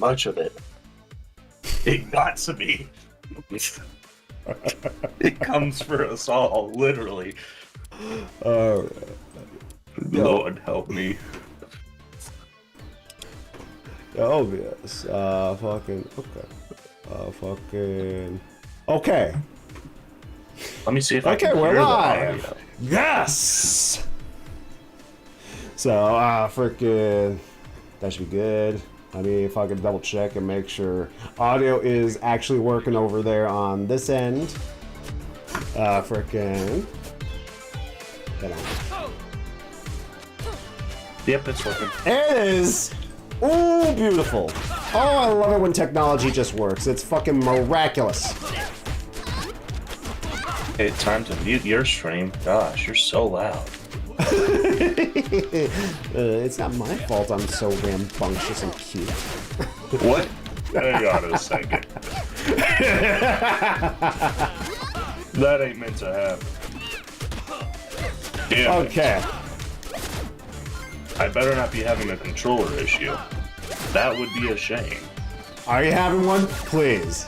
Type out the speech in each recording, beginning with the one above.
much of it. It got to me. It comes for us all, literally. Lord help me. Oh yes. Okay. Let me see if I can Okay, we're hear the live. audio. Yes. So freaking that should be good. I mean, if I can double check and make sure audio is actually working over there on this end. Freaking. Hold on. Yep, it's working. It is. Ooh, beautiful. Oh, I love it when technology just works. It's fucking miraculous. Hey, time to mute your stream. Gosh, you're so loud. It's not my fault I'm so rambunctious and cute. What? Hang on a second. That ain't meant to happen. Damn Okay. it. I better not be having a controller issue. That would be a shame. Are you having one? Please.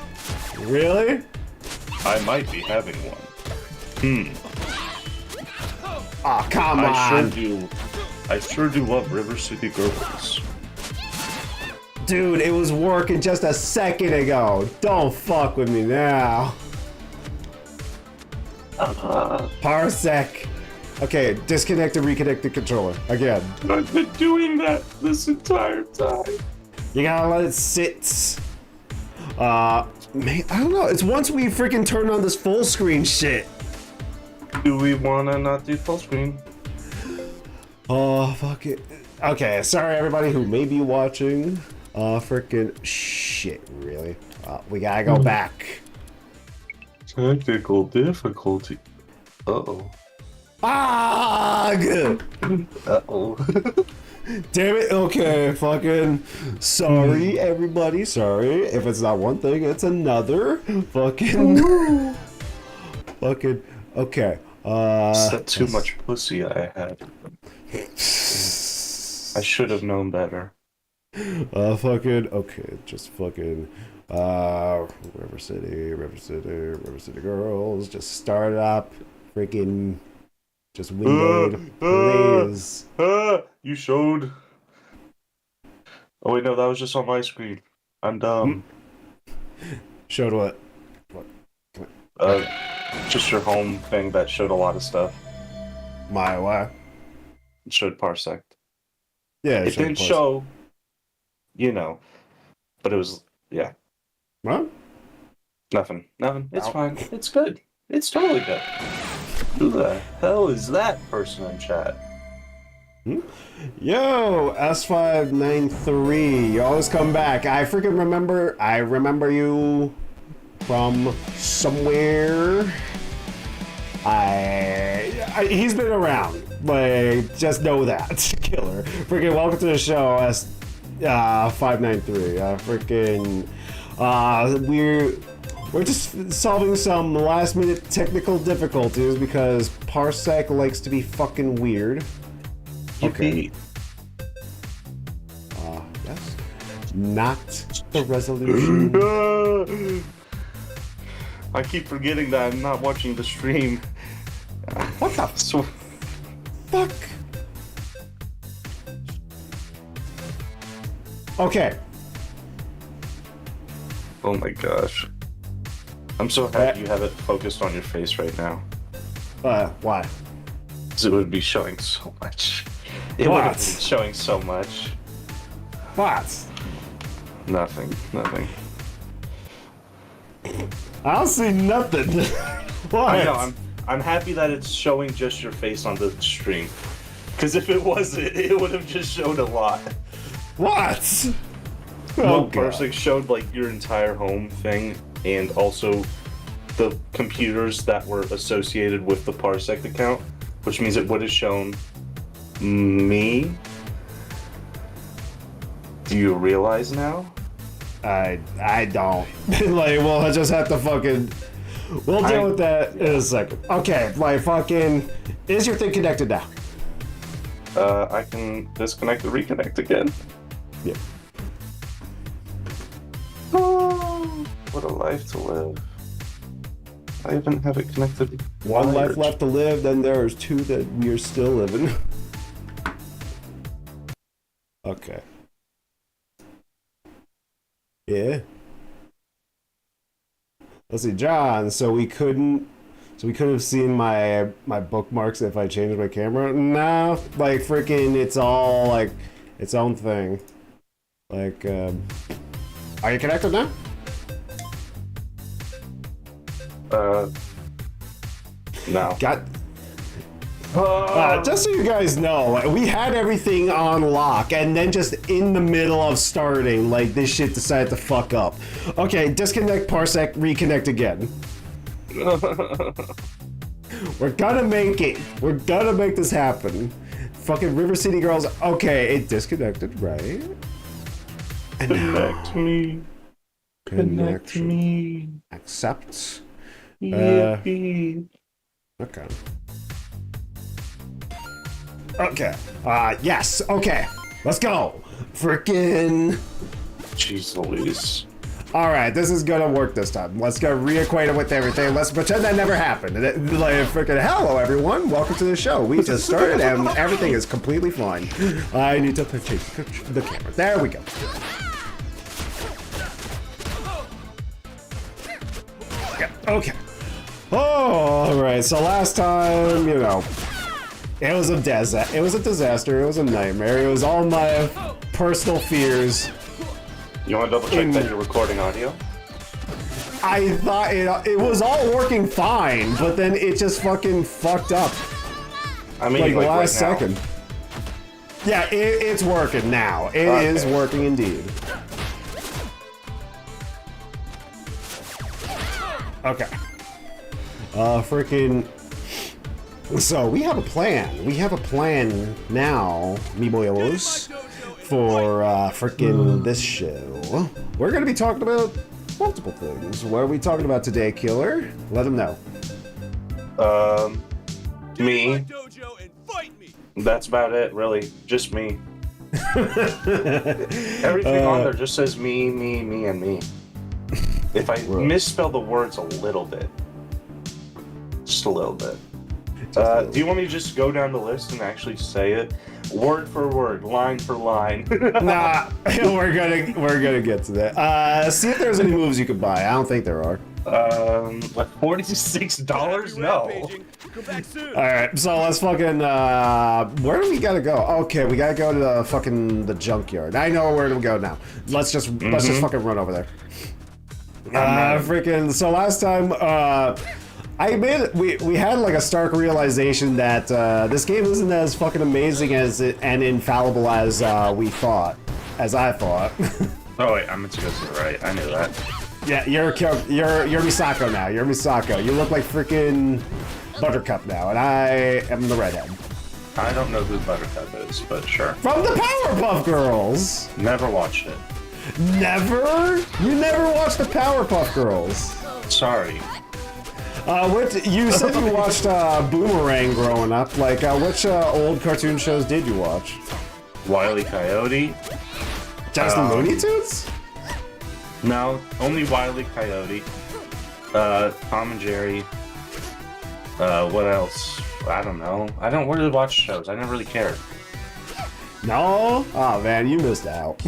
Really? I might be having one. Oh, come on. I sure do love River City Girlies. Dude, it was working just a second ago. Don't fuck with me now. Parsec. Okay, disconnect and reconnect the controller. Again. I've been doing that this entire time. You gotta let it sit. Man, I don't know. It's once we freaking turn on this full screen shit. Do we wanna not do full screen? Oh, fuck it. Okay, sorry everybody who may be watching. Freaking shit, really? We gotta go back. Technical difficulty. Uh-oh. Ah, good. Uh-oh. Damn it. Okay, fucking sorry, everybody. Sorry. If it's not one thing, it's another. Fucking. Fucking. Okay. Is that too much pussy I had? I should have known better. Fucking. Okay, just fucking. River City Girls. Just start up. Freaking. Just windowed, please. You showed. Oh wait, no, that was just on my screen. I'm dumb. Showed what? Just your home thing that showed a lot of stuff. My what? It showed Parsec. Yeah, It didn't show, you know, but it was, yeah. What? Nothing. It's fine. It's good. It's totally good. Who the hell is that person in chat? Yo, S593, you always come back. I freaking remember. I remember you from somewhere. He's been around. Like, just know that. Killer. Freaking welcome to the show, S593. We're just solving some last-minute technical difficulties because Parsec likes to be fucking weird. Okay. Yes. Not the resolution. I keep forgetting that I'm not watching the stream. What the fuck? Okay. Oh my gosh. I'm so happy you have it focused on your face right now. Why? Because it would be showing so much. It would have been showing so much. What? Nothing. I don't see nothing. What? I know, I'm happy that it's showing just your face on the stream. Because if it wasn't, it would have just showed a lot. What? No, Parsec showed like your entire home thing and also the computers that were associated with the Parsec account, which means it would have shown me. Do you realize now? I don't. Like, well, I just have to fucking. We'll deal with that in a second. Okay, like fucking. Is your thing connected now? I can disconnect and reconnect again. Yeah. What a life to live. I even have it connected. One life left to live, then there's 2 that we are still living. Okay. Yeah. Let's see, John. So we couldn't have seen my bookmarks if I changed my camera. No, like freaking, it's all like its own thing. Like, are you connected now? No. Just so you guys know, we had everything on lock, and then just in the middle of starting, like, this shit decided to fuck up. Okay, disconnect, parsec, reconnect again. We're gonna make it. We're gonna make this happen. Fucking River City Girls. Okay, it disconnected, right? And Connect me. Connect me. Accept. Yippee. Okay. Okay. Yes. Okay. Let's go. Frickin'. Jeez Louise. All right, this is gonna work this time. Let's get reacquainted with everything. Let's pretend that never happened. Like, frickin' hello, everyone. Welcome to the show. We just started and everything is completely fine. I need to change the camera. There we go. Yeah, okay. Oh, all right. So last time, you know, it was a disaster. It was a disaster. It was a nightmare. It was all my personal fears. You want to double check that you're recording audio? I thought it was all working fine, but then it just fucking fucked up. I mean, like last right now. second. Yeah, it's working now. It is working indeed. Okay. Freaking. So we have a plan. We have a plan now, mi boyos, for freaking this show. We're gonna be talking about multiple things. What are we talking about today, Killer? Let them know. Me. That's about it, really. Just me. Everything on there just says me, and me. If I misspell the words a little bit, just a little bit. Do you want me to just go down the list and actually say it, word for word, line for line? Nah, we're gonna get to that. See if there's any moves you could buy. I don't think there are. Like $46? No. All right, so let's fucking. Where do we gotta go? Okay, we gotta go to the junkyard. I know where to go now. Let's just fucking run over there. Freaking. So last time, we had like a stark realization that this game isn't as fucking amazing and infallible as we thought, as I thought. Oh wait, I'm Misako, right? I knew that. Yeah, you're Misako now. You're Misako. You look like freaking Buttercup now, and I am the redhead. I don't know who Buttercup is, but sure. From the Powerpuff Girls. Never watched it. Never? You never watched the Powerpuff Girls? Sorry. You said you watched Boomerang growing up. Like, which old cartoon shows did you watch? Wile E. Coyote. Just the Looney Tunes? No, only Wile E. Coyote. Tom and Jerry. What else? I don't know. I don't really watch shows. I never really cared. No? Oh man, you missed out.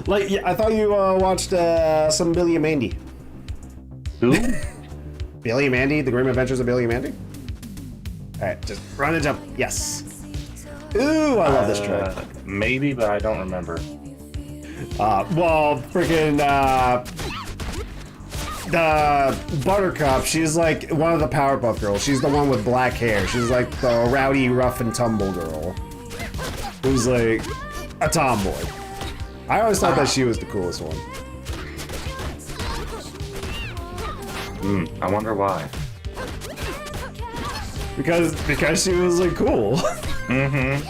Like, yeah, I thought you watched some Billy and Mandy. Who? Billy and Mandy, The Grim Adventures of Billy and Mandy. All right, just run and jump. Yes. Ooh, I love this track. Maybe, but I don't remember. Well, freaking the Buttercup. She's like one of the Powerpuff Girls. She's the one with black hair. She's like the rowdy, rough and tumble girl, who's like a tomboy. I always thought that she was the coolest one. I wonder why. Because she was like cool. Mm-hmm.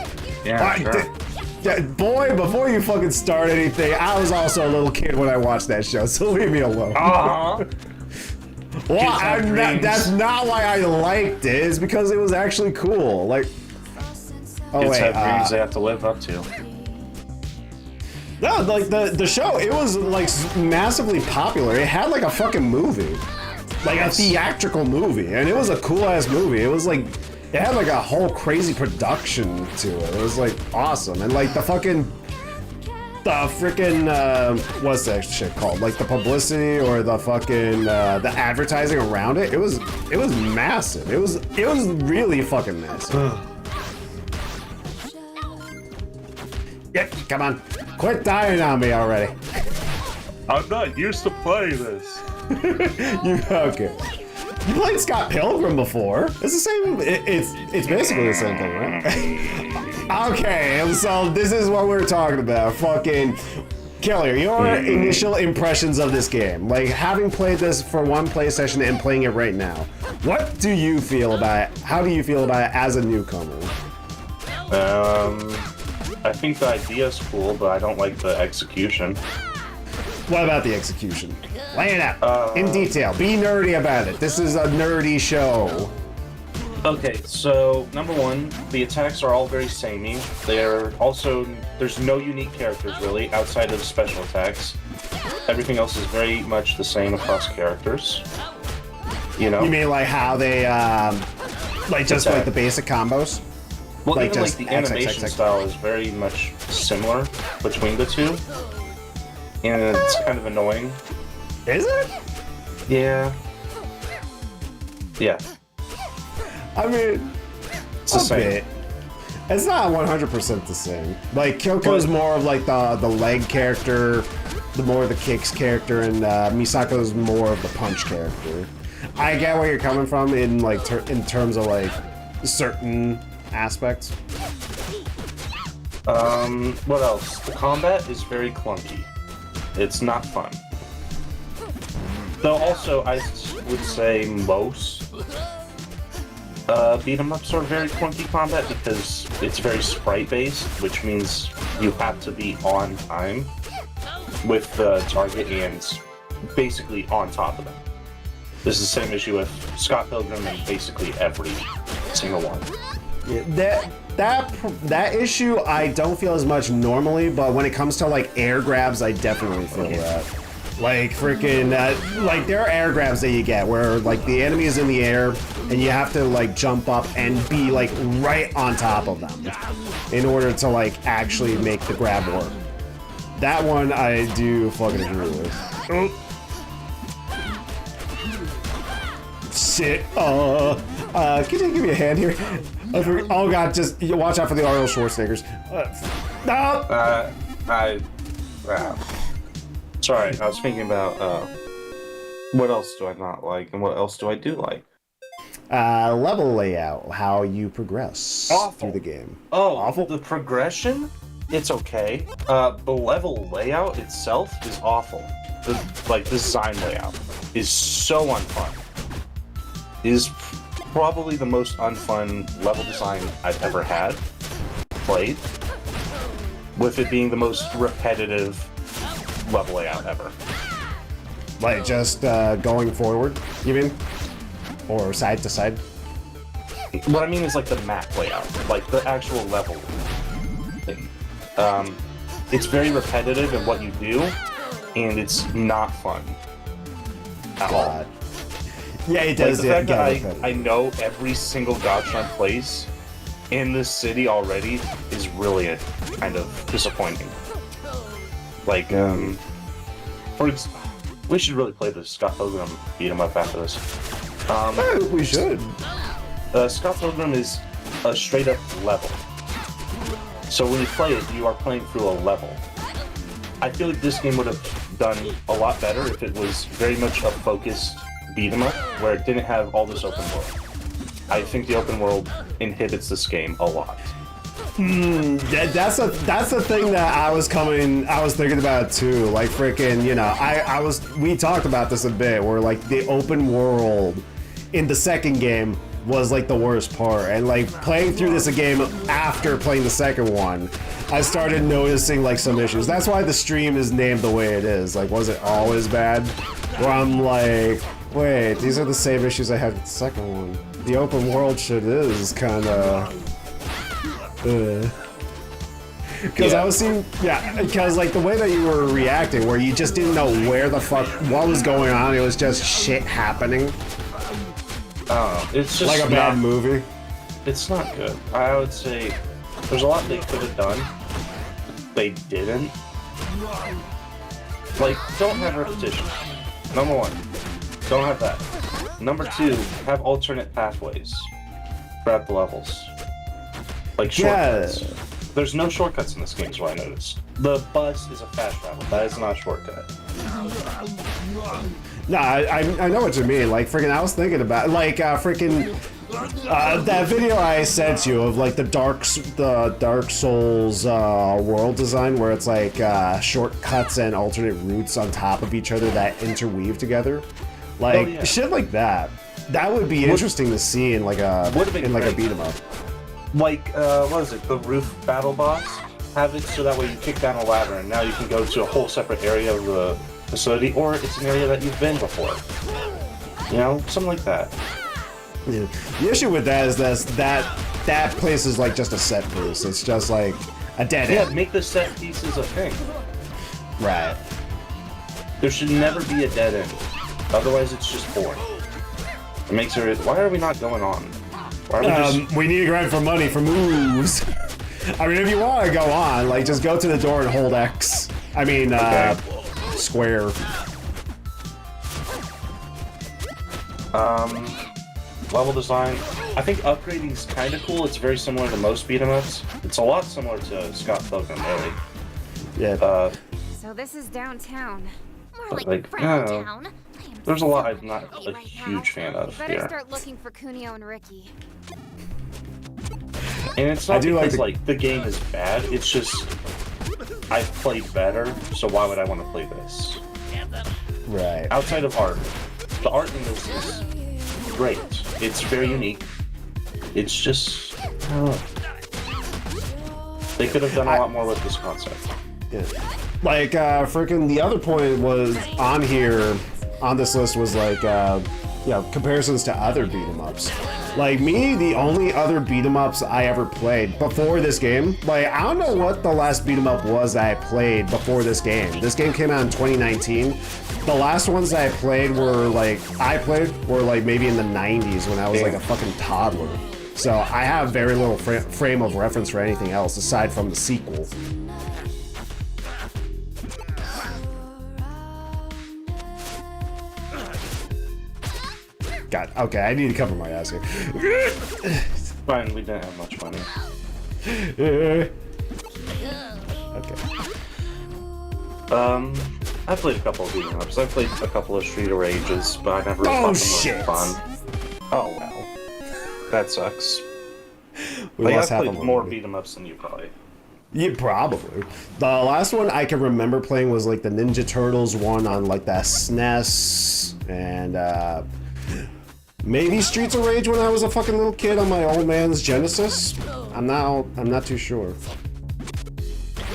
Yeah, sure. Boy, before you fucking start anything, I was also a little kid when I watched that show, so leave me alone. Aww. Well, that's not why I liked it. It's because it was actually cool. Like, Kids have dreams they have to live up to. No, like the show, it was like massively popular. It had like a fucking movie, like a theatrical movie, and it was a cool ass movie. It was like, it had like a whole crazy production to it. It was like awesome, and like the freaking what's that shit called? Like the publicity or the fucking the advertising around it. It was massive. It was really fucking massive. Yep, come on. Quit dying on me already. I'm not used to playing this. Okay. You played Scott Pilgrim before. It's the same. It's basically the same thing, right? Okay, so this is what we're talking about. Fucking Killer, your initial impressions of this game, like having played this for one play session and playing it right now. What do you feel about it? How do you feel about it as a newcomer? I think the idea is cool, but I don't like the execution. What about the execution? Lay it out in detail. Be nerdy about it. This is a nerdy show. Okay, so number one, the attacks are all very samey. There's no unique characters really outside of special attacks. Everything else is very much the same across characters. You know? You mean like how they like just like the basic combos? Well, like even like the animation style is very much similar between the two. And it's kind of annoying. Is it? Yeah. Yeah. I mean, it's the same. Bit. It's not 100% the same. Like, Kyoko's more of like the leg character, the more of the kicks character, and Misako's more of the punch character. I get where you're coming from in like in terms of like certain aspects. What else? The combat is very clunky. It's not fun. Though also, I would say most beat 'em ups are very clunky combat because it's very sprite-based, which means you have to be on time with the target and basically on top of them. This is the same issue with Scott Pilgrim and basically every single one. Yeah, that issue I don't feel as much normally, but when it comes to like air grabs, I definitely feel that. Like freaking, like there are air grabs that you get where like the enemy is in the air and you have to like jump up and be like right on top of them in order to like actually make the grab work. That one I do fucking agree with. Shit. Can you give me a hand here? Oh god, just watch out for the Arnold Schwarzeneggers. No! Sorry, I was thinking about what else do I not like and what else do I do like? Level layout, how you progress through the game. Oh, awful. The progression, it's okay. The level layout itself is awful. The design layout is so unfun. It is probably the most unfun level design I've ever played, with it being the most repetitive level layout ever. Like just going forward, you mean? Or side to side? What I mean is like the map layout, like the actual level thing. It's very repetitive in what you do, and it's not fun at all. Yeah, it does. Like the fact that I know every single Gotchon place in this city already is really kind of disappointing. Like, we should really play the Scott Pilgrim beat 'em up after this. We should. Scott Pilgrim is a straight up level. So when you play it, you are playing through a level. I feel like this game would have done a lot better if it was very much a focused beat 'em up, where it didn't have all this open world. I think the open world inhibits this game a lot. That's the thing that I was thinking about too. Like freaking, you know, we talked about this a bit, where like the open world in the second game was like the worst part, and like playing through this game after playing the second one, I started noticing like some issues. That's why the stream is named the way it is. Like, was it always bad? Where I'm like, wait, these are the same issues I had with the second one. The open world shit is kind of... Because I was seeing, because like the way that you were reacting, where you just didn't know where the fuck, what was going on, it was just shit happening. It's just like a bad movie. It's not good. I would say there's a lot they could have done. They didn't. Like, don't have repetition. Number one, don't have that. Number two, have alternate pathways throughout the levels. Like shortcuts. Yeah. There's no shortcuts in this game, is what I noticed. The bus is a fast travel. That is not a shortcut. No, I know what you mean. Like, freaking, I was thinking about, like, freaking, that video I sent you of, like, the Dark Souls world design, where it's, like, shortcuts and alternate routes on top of each other that interweave together. Like, shit like that. That would be interesting to see in, like, a beat 'em up. Like, what is it, the roof battle boss? Have it so that way you kick down a ladder and now you can go to a whole separate area of the facility, or it's an area that you've been before. You know, something like that. Yeah. The issue with that is that place is like just a set piece. It's just like a dead end. Yeah, make the set pieces a thing. Right. There should never be a dead end. Otherwise, it's just boring. It makes it. Why are we not going on? Why are we need to grind for money for moves. I mean, if you want to go on, like, just go to the door and hold X. I mean, square. Level design. I think upgrading is kind of cool. It's very similar to most beat 'em ups. It's a lot similar to Scott Pilgrim, really. Yeah. So this is downtown. More like town. There's a lot I'm not a huge fan of Better here. start looking for Kunio and Ricky. And it's not because like the game is bad. It's just I've played better, so why would I want to play this? Right. Outside of art, the art in this is great. It's very unique. It's just they could have done a lot more with this concept. Yeah. Like freaking the other point was on here on this list was like comparisons to other beat 'em ups. Like me, the only other beat 'em ups I ever played before this game, like I don't know what the last beat 'em up was that I played before this game. This game came out in 2019. The last ones that I played were like maybe in the 90s when I was like a fucking toddler. So I have very little frame of reference for anything else aside from the sequel. God, okay, I need to cover my ass here. Fine, we didn't have much money. Okay. I played a couple of beat 'em ups. I played a couple of Street of Rages, but I never really thought them were fun. Oh well, that sucks. I played more beat 'em ups than you probably. Yeah, probably. The last one I can remember playing was like the Ninja Turtles one on like that SNES and maybe Streets of Rage when I was a fucking little kid on my old man's Genesis. I'm not too sure.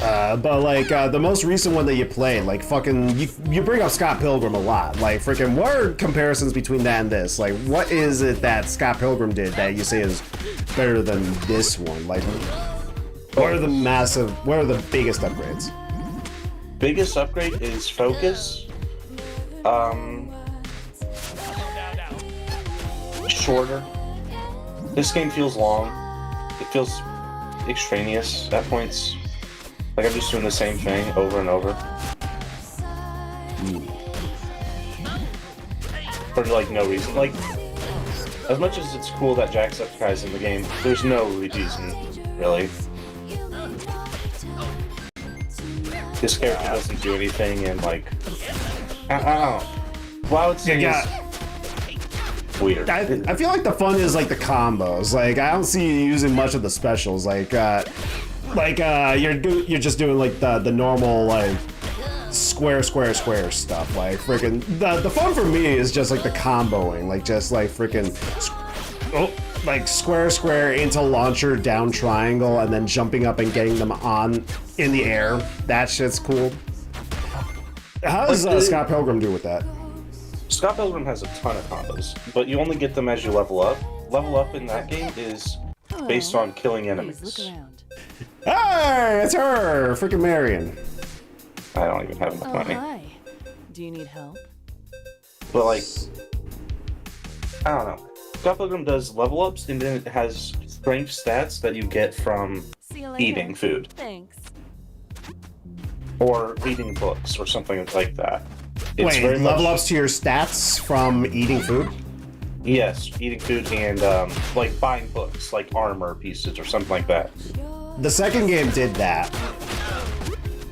But like the most recent one that you played, like fucking you bring up Scott Pilgrim a lot. Like freaking what are comparisons between that and this? Like what is it that Scott Pilgrim did that you say is better than this one? Like what are the biggest upgrades? Biggest upgrade is focus. Shorter. This game feels long. It feels extraneous at points. Like I'm just doing the same thing over and over. For like no reason. Like, as much as it's cool that Jacksepticeye's in the game, there's no reason, really. This character doesn't do anything, and like, I don't know. What I would say is weird. I feel like the fun is like the combos. Like I don't see you using much of the specials. Like you're just doing like the normal like square stuff. Like freaking the fun for me is just like the comboing. Like just like freaking like square into launcher down triangle and then jumping up and getting them on in the air. That shit's cool. How does Scott Pilgrim do with that? Scott Pilgrim has a ton of combos, but you only get them as you level up. Level up in that game is based on killing enemies. Hey, it's her! Freaking Marion. I don't even have enough Oh, money. hi. Do you need help? But like, I don't know. Scott Pilgrim does level ups, and then it has strength stats that you get from See you later. eating food Thanks. or reading books or something like that. It's Wait, very level much, ups to your stats from eating food? Yes, eating food and like buying books, like armor pieces or something like that. The second game did that.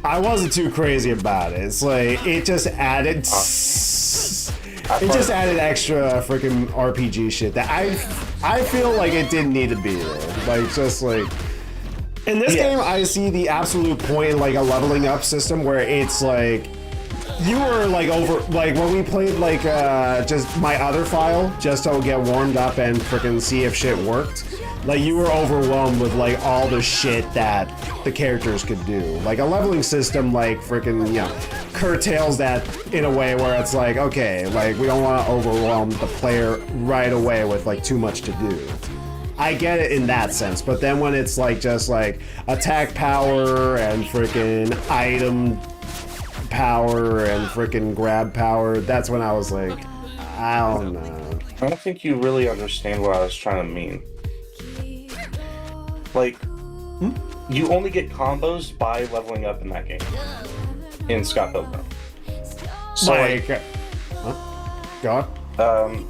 I wasn't too crazy about it. It's like, it just added... It just added extra freaking RPG shit that I feel like it didn't need to be there. Like, just like... In this game, I see the absolute point in like a leveling up system where it's like... You were like like when we played like just my other file just to get warmed up and freaking see if shit worked. Like you were overwhelmed with like all the shit that the characters could do. Like a leveling system like freaking, you know, curtails that in a way where it's like, okay, like we don't want to overwhelm the player right away with like too much to do. I get it in that sense, but then when it's like just like attack power and freaking item power and freaking grab power, that's when I was like, I don't know. I don't think you really understand what I was trying to mean. Like, you only get combos by leveling up in that game. In Scott Pilgrim. So Like, huh? Go on.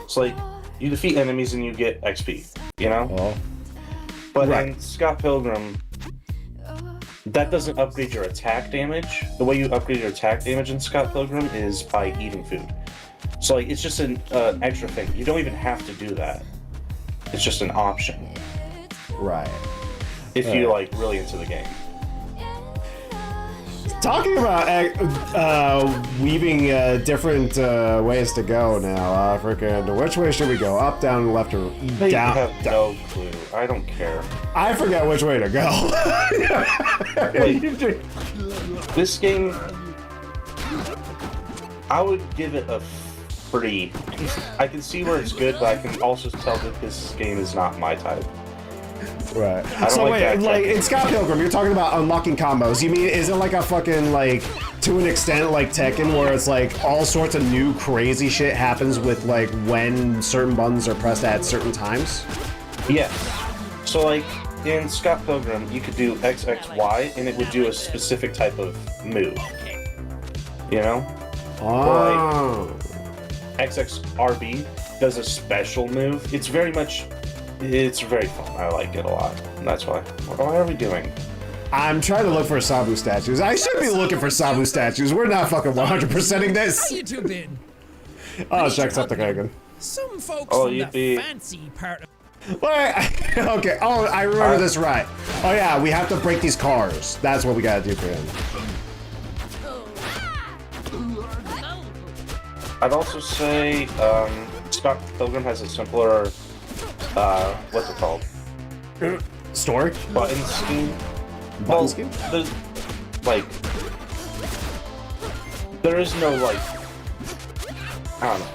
It's like, you defeat enemies and you get XP, you know? Oh. But Right. in Scott Pilgrim, that doesn't upgrade your attack damage. The way you upgrade your attack damage in Scott Pilgrim is by eating food. So like, it's just an extra thing. You don't even have to do that. It's just an option Right. if you're like really into the game. Talking about weaving different ways to go now, freaking, which way should we go? Up, down, left, or I down? have no clue. I don't care. I forget which way to go. Wait, this game, I would give it a 3. I can see where it's good, but I can also tell that this game is not my type. Right. don't So like wait, that like technique. in Scott Pilgrim, you're talking about unlocking combos. You mean is it like a fucking like to an extent like Tekken, where it's like all sorts of new crazy shit happens with like when certain buttons are pressed at certain times? Yeah. So like in Scott Pilgrim, you could do XXY and it would do a specific type of move. You know? Oh. XXRB does a special move. It's very fun. I like it a lot. And that's why. Why are we doing? I'm trying to look for Sabu statues. I should be looking for Sabu statues. We're not fucking 100%ing this. How you two been? Oh, checks up the Kagan. Some folks Oh, from you'd the be- fancy part of Wait, okay. Oh, I remember this right. Oh yeah, we have to break these cars. That's what we gotta do for him. I'd also say Scott Pilgrim has a simpler, what's it called? Story? Button scheme. Button scheme? There's, like, there is no, like, I don't know.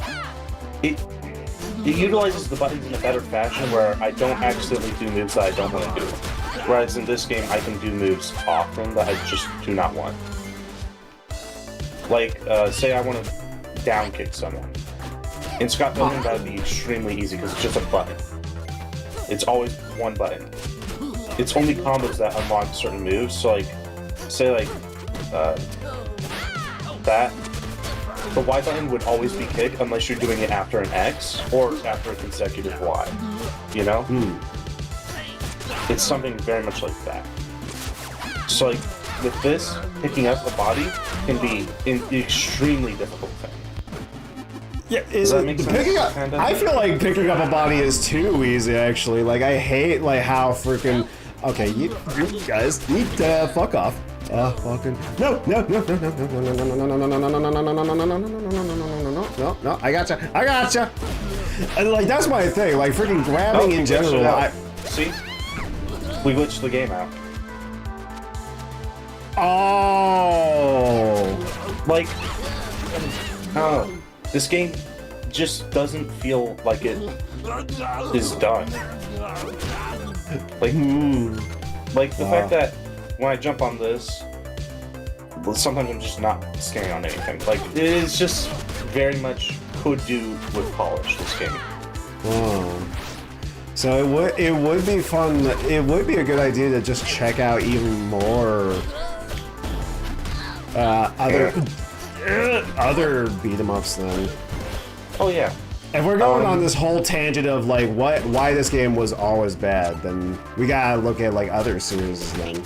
It utilizes the buttons in a better fashion where I don't accidentally do moves that I don't want to do. Whereas in this game, I can do moves often that I just do not want. Like, say I want to down kick someone. In Scott Pilgrim, that would be extremely easy because it's just a button. It's always one button. It's only combos that unlock certain moves. So like, say like, that. The Y button would always be kick unless you're doing it after an X or after a consecutive Y. You know? It's something very much like that. So like, with this, picking up the body can be an extremely difficult thing. Yeah, Does that make sense? picking up, Kinda? I feel like picking up a body is too easy, actually. Like, I hate, like, how freaking... Okay, you guys need to fuck off. Fucking... No, I gotcha. And, like, that's my thing. Like, freaking grabbing in general, See? We glitched the game out. Oh... Like, I don't know. This game just doesn't feel like it is done. Like, Like the fact that when I jump on this, sometimes I'm just not standing on anything. Like it is just very much could do with polish. This game. Oh. So it would be fun. It would be a good idea to just check out even more other beat 'em ups then. Oh yeah. If we're going on this whole tangent of like why this game was always bad, then we gotta look at like other series then.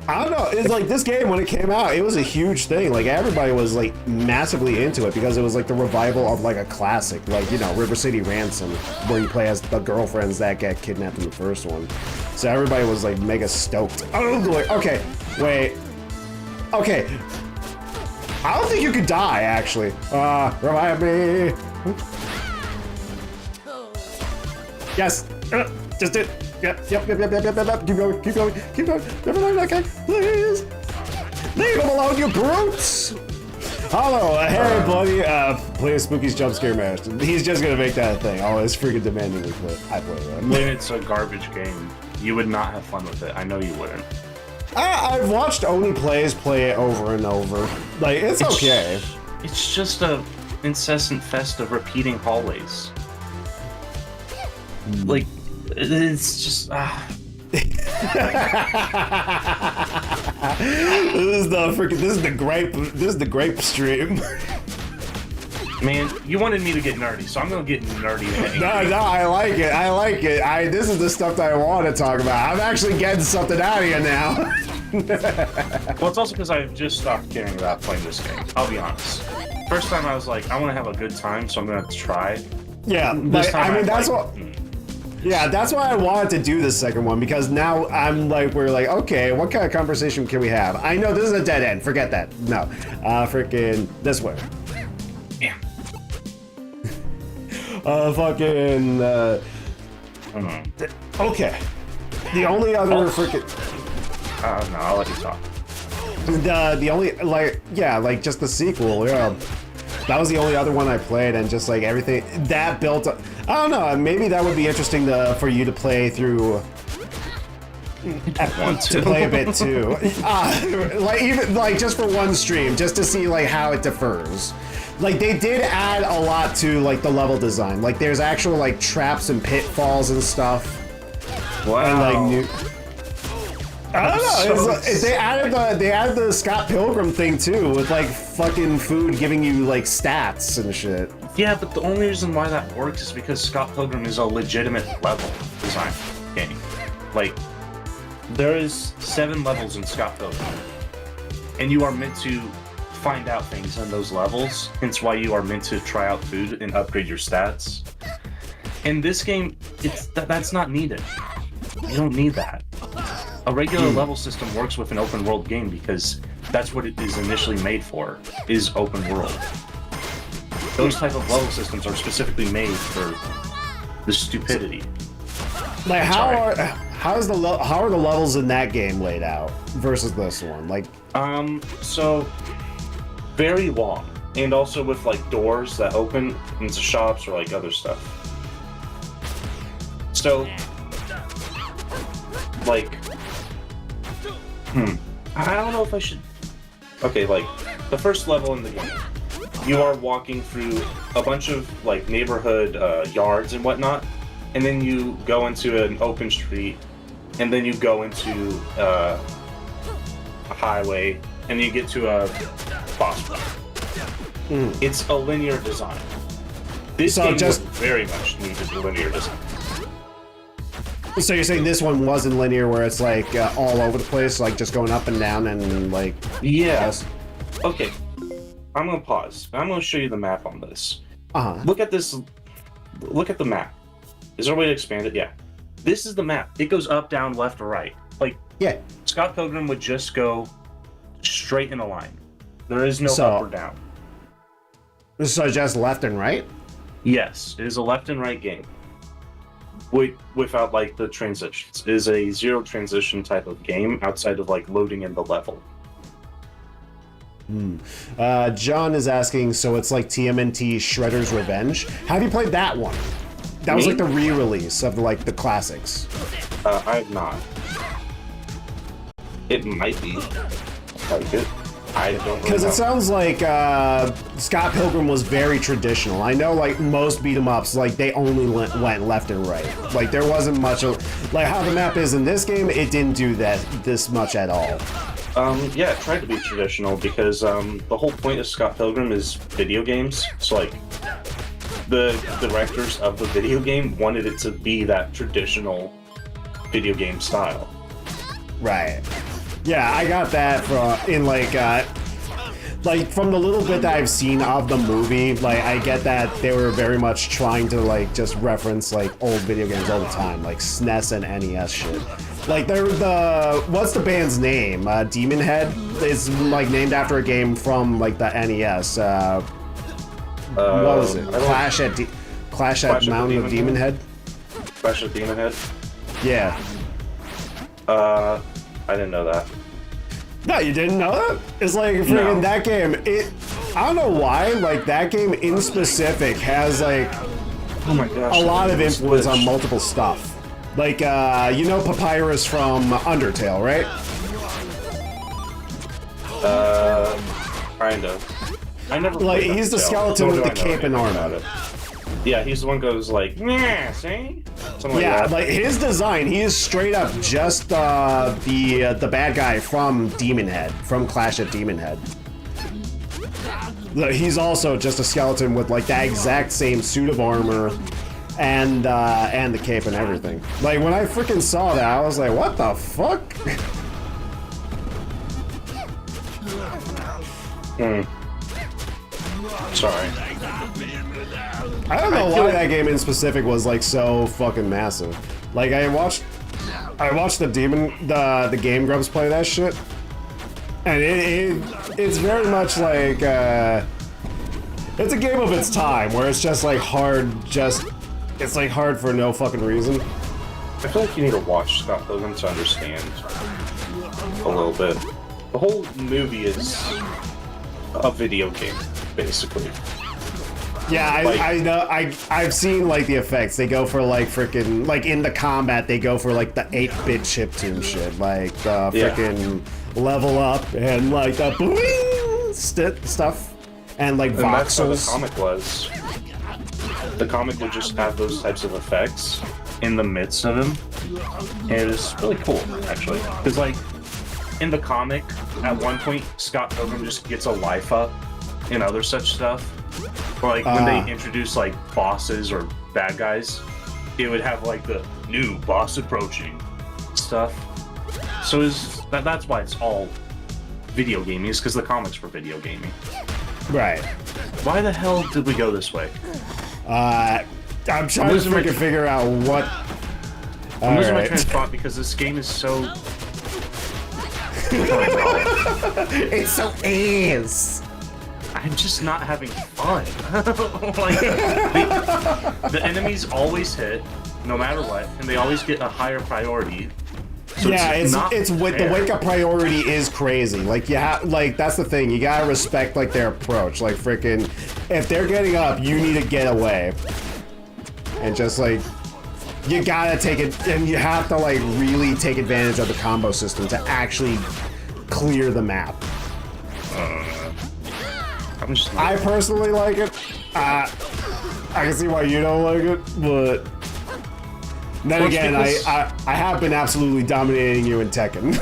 I don't know, it's like this game when it came out, it was a huge thing. Like everybody was like massively into it because it was like the revival of like a classic, like, you know, River City Ransom, where you play as the girlfriends that get kidnapped in the first one. So everybody was like mega stoked. Oh, okay, wait. Okay. I don't think you could die, actually. Revive me. Yes. Just do it. Yep. Keep going. Never mind. Okay, please. Leave him alone, you brutes. Hello, hey, buddy. Play a Spooky's jump scare match. He's just gonna make that a thing. Oh, it's freaking demanding. I play that. When it's a garbage game, you would not have fun with it. I know you wouldn't. I've watched Oni Plays play it over and over. Like, it's okay. It's just a incessant fest of repeating hallways. Like, it's just This is the grape stream. Man, you wanted me to get nerdy, so I'm gonna get nerdy. No, I like it. This is the stuff that I want to talk about. I'm actually getting something out of you now. Well, it's also because I've just stopped caring about playing this game. I'll be honest. First time I was like, I want to have a good time, so I'm gonna try. Yeah, This time I mean that's like, what. Yeah, that's why I wanted to do the second one, because now we're like, okay, what kind of conversation can we have? I know this is a dead end. Forget that. No, freaking this way. Yeah. Okay. The only other freaking. No, I'll let you talk. The only just the sequel. Yeah, that was the only other one I played, and just like everything that built up. I don't know. Maybe that would be interesting for you to play through. To play a bit too, even just for one stream, just to see like how it differs. Like they did add a lot to like the level design. Like there's actual like traps and pitfalls and stuff. Wow. And like new. I don't know. They added the Scott Pilgrim thing too, with like fucking food giving you like stats and shit. Yeah, but the only reason why that works is because Scott Pilgrim is a legitimate level design game. Like, there is 7 levels in Scott Pilgrim, and you are meant to find out things in those levels, hence why you are meant to try out food and upgrade your stats. In this game, that's not needed. You don't need that. A regular level system works with an open world game because that's what it is initially made for, is open world. Those type of level systems are specifically made for the stupidity. Like how are the levels in that game laid out versus this one? Like so very long, and also with like doors that open into shops or like other stuff. So like I don't know if I should. Okay, like the first level in the game, you are walking through a bunch of like neighborhood yards and whatnot, and then you go into an open street, and then you go into a highway, and you get to a boss fight. It's a linear design. This game very much needed a linear design. So you're saying this one wasn't linear, where it's like all over the place, like just going up and down and like... Yes. Okay. I'm gonna pause. I'm gonna show you the map on this. Look at this. Look at the map. Is there a way to expand it? Yeah. This is the map. It goes up, down, left, or right. Like, yeah. Scott Pilgrim would just go straight in a line. There is no up or down. So just left and right? Yes, it is a left and right game. Without like the transitions. It is a zero transition type of game outside of like loading in the level. John is asking, so it's like TMNT Shredder's Revenge. Have you played that one? That was like the re-release of like the classics. I have not. It might be. Like it. I don't know. Because it sounds like Scott Pilgrim was very traditional. I know, like, most beat 'em ups, like, they only went left and right. Like, there wasn't much of, like, how the map is in this game, it didn't do this much at all. Yeah, it tried to be traditional because the whole point of Scott Pilgrim is video games. So, like, the directors of the video game wanted it to be that traditional video game style. Right. Yeah, I got that from like from the little bit that I've seen of the movie. Like, I get that they were very much trying to like just reference like old video games all the time, like SNES and NES shit. Like, they're what's the band's name? Demon Head is like named after a game from like the NES. What was it? Clash at Mountain of Demon Head. Clash at Demon Head. Yeah. I didn't know that. No, you didn't know that? It's like freaking that game. I don't know why. Like, that game in specific has like Oh my gosh. a lot of influence on multiple stuff. Like, you know Papyrus from Undertale, right? Kind of. I never. Like, played he's the Undertale, skeleton nor with do the I know cape and anything armor. about it. Yeah, he's the one who goes like, yeah, see? Something like Yeah, that. like his design, he is straight up just the bad guy from Demon Head, from Clash at Demon Head. He's also just a skeleton with like that exact same suit of armor and the cape and everything. Like, when I freaking saw that, I was like, what the fuck? Sorry. I don't know why that game in specific was like so fucking massive. Like, I watched the the Game Grumps play that shit, and it's very much like it's a game of its time where it's just like hard, it's like hard for no fucking reason. I feel like you need to watch Scott Pilgrim to understand a little bit. The whole movie is a video game, basically. Yeah, I know. I've seen like the effects. They go for like freaking like in the combat. They go for like the 8-bit chiptune shit, like the freaking level up and like the boing stuff, and like And that's how the voxels. comic was. The comic would just have those types of effects in the midst of him, and it is really cool, actually. Because like in the comic, at one point, Scott Pilgrim just gets a life up and other such stuff. Or like when they introduce like bosses or bad guys, it would have like the new boss approaching stuff. So that's why it's all video gaming, is because the comics were video gaming. Right. Why the hell did we go this way? I'm trying to losing my- freaking figure out what. I'm losing my Alright. train of thought because this game is so. It's so ass. I'm just not having fun. Like, the enemies always hit, no matter what, and they always get a higher priority. So Yeah, not it's with the fair. wake up priority is crazy. Like, like that's the thing. You gotta respect like their approach. Like, freaking, if they're getting up, you need to get away. And just like, you gotta take it, and you have to like really take advantage of the combo system to actually clear the map. I'm just I personally like it. I can see why you don't like it, but then Well, again, because- I have been absolutely dominating you in Tekken.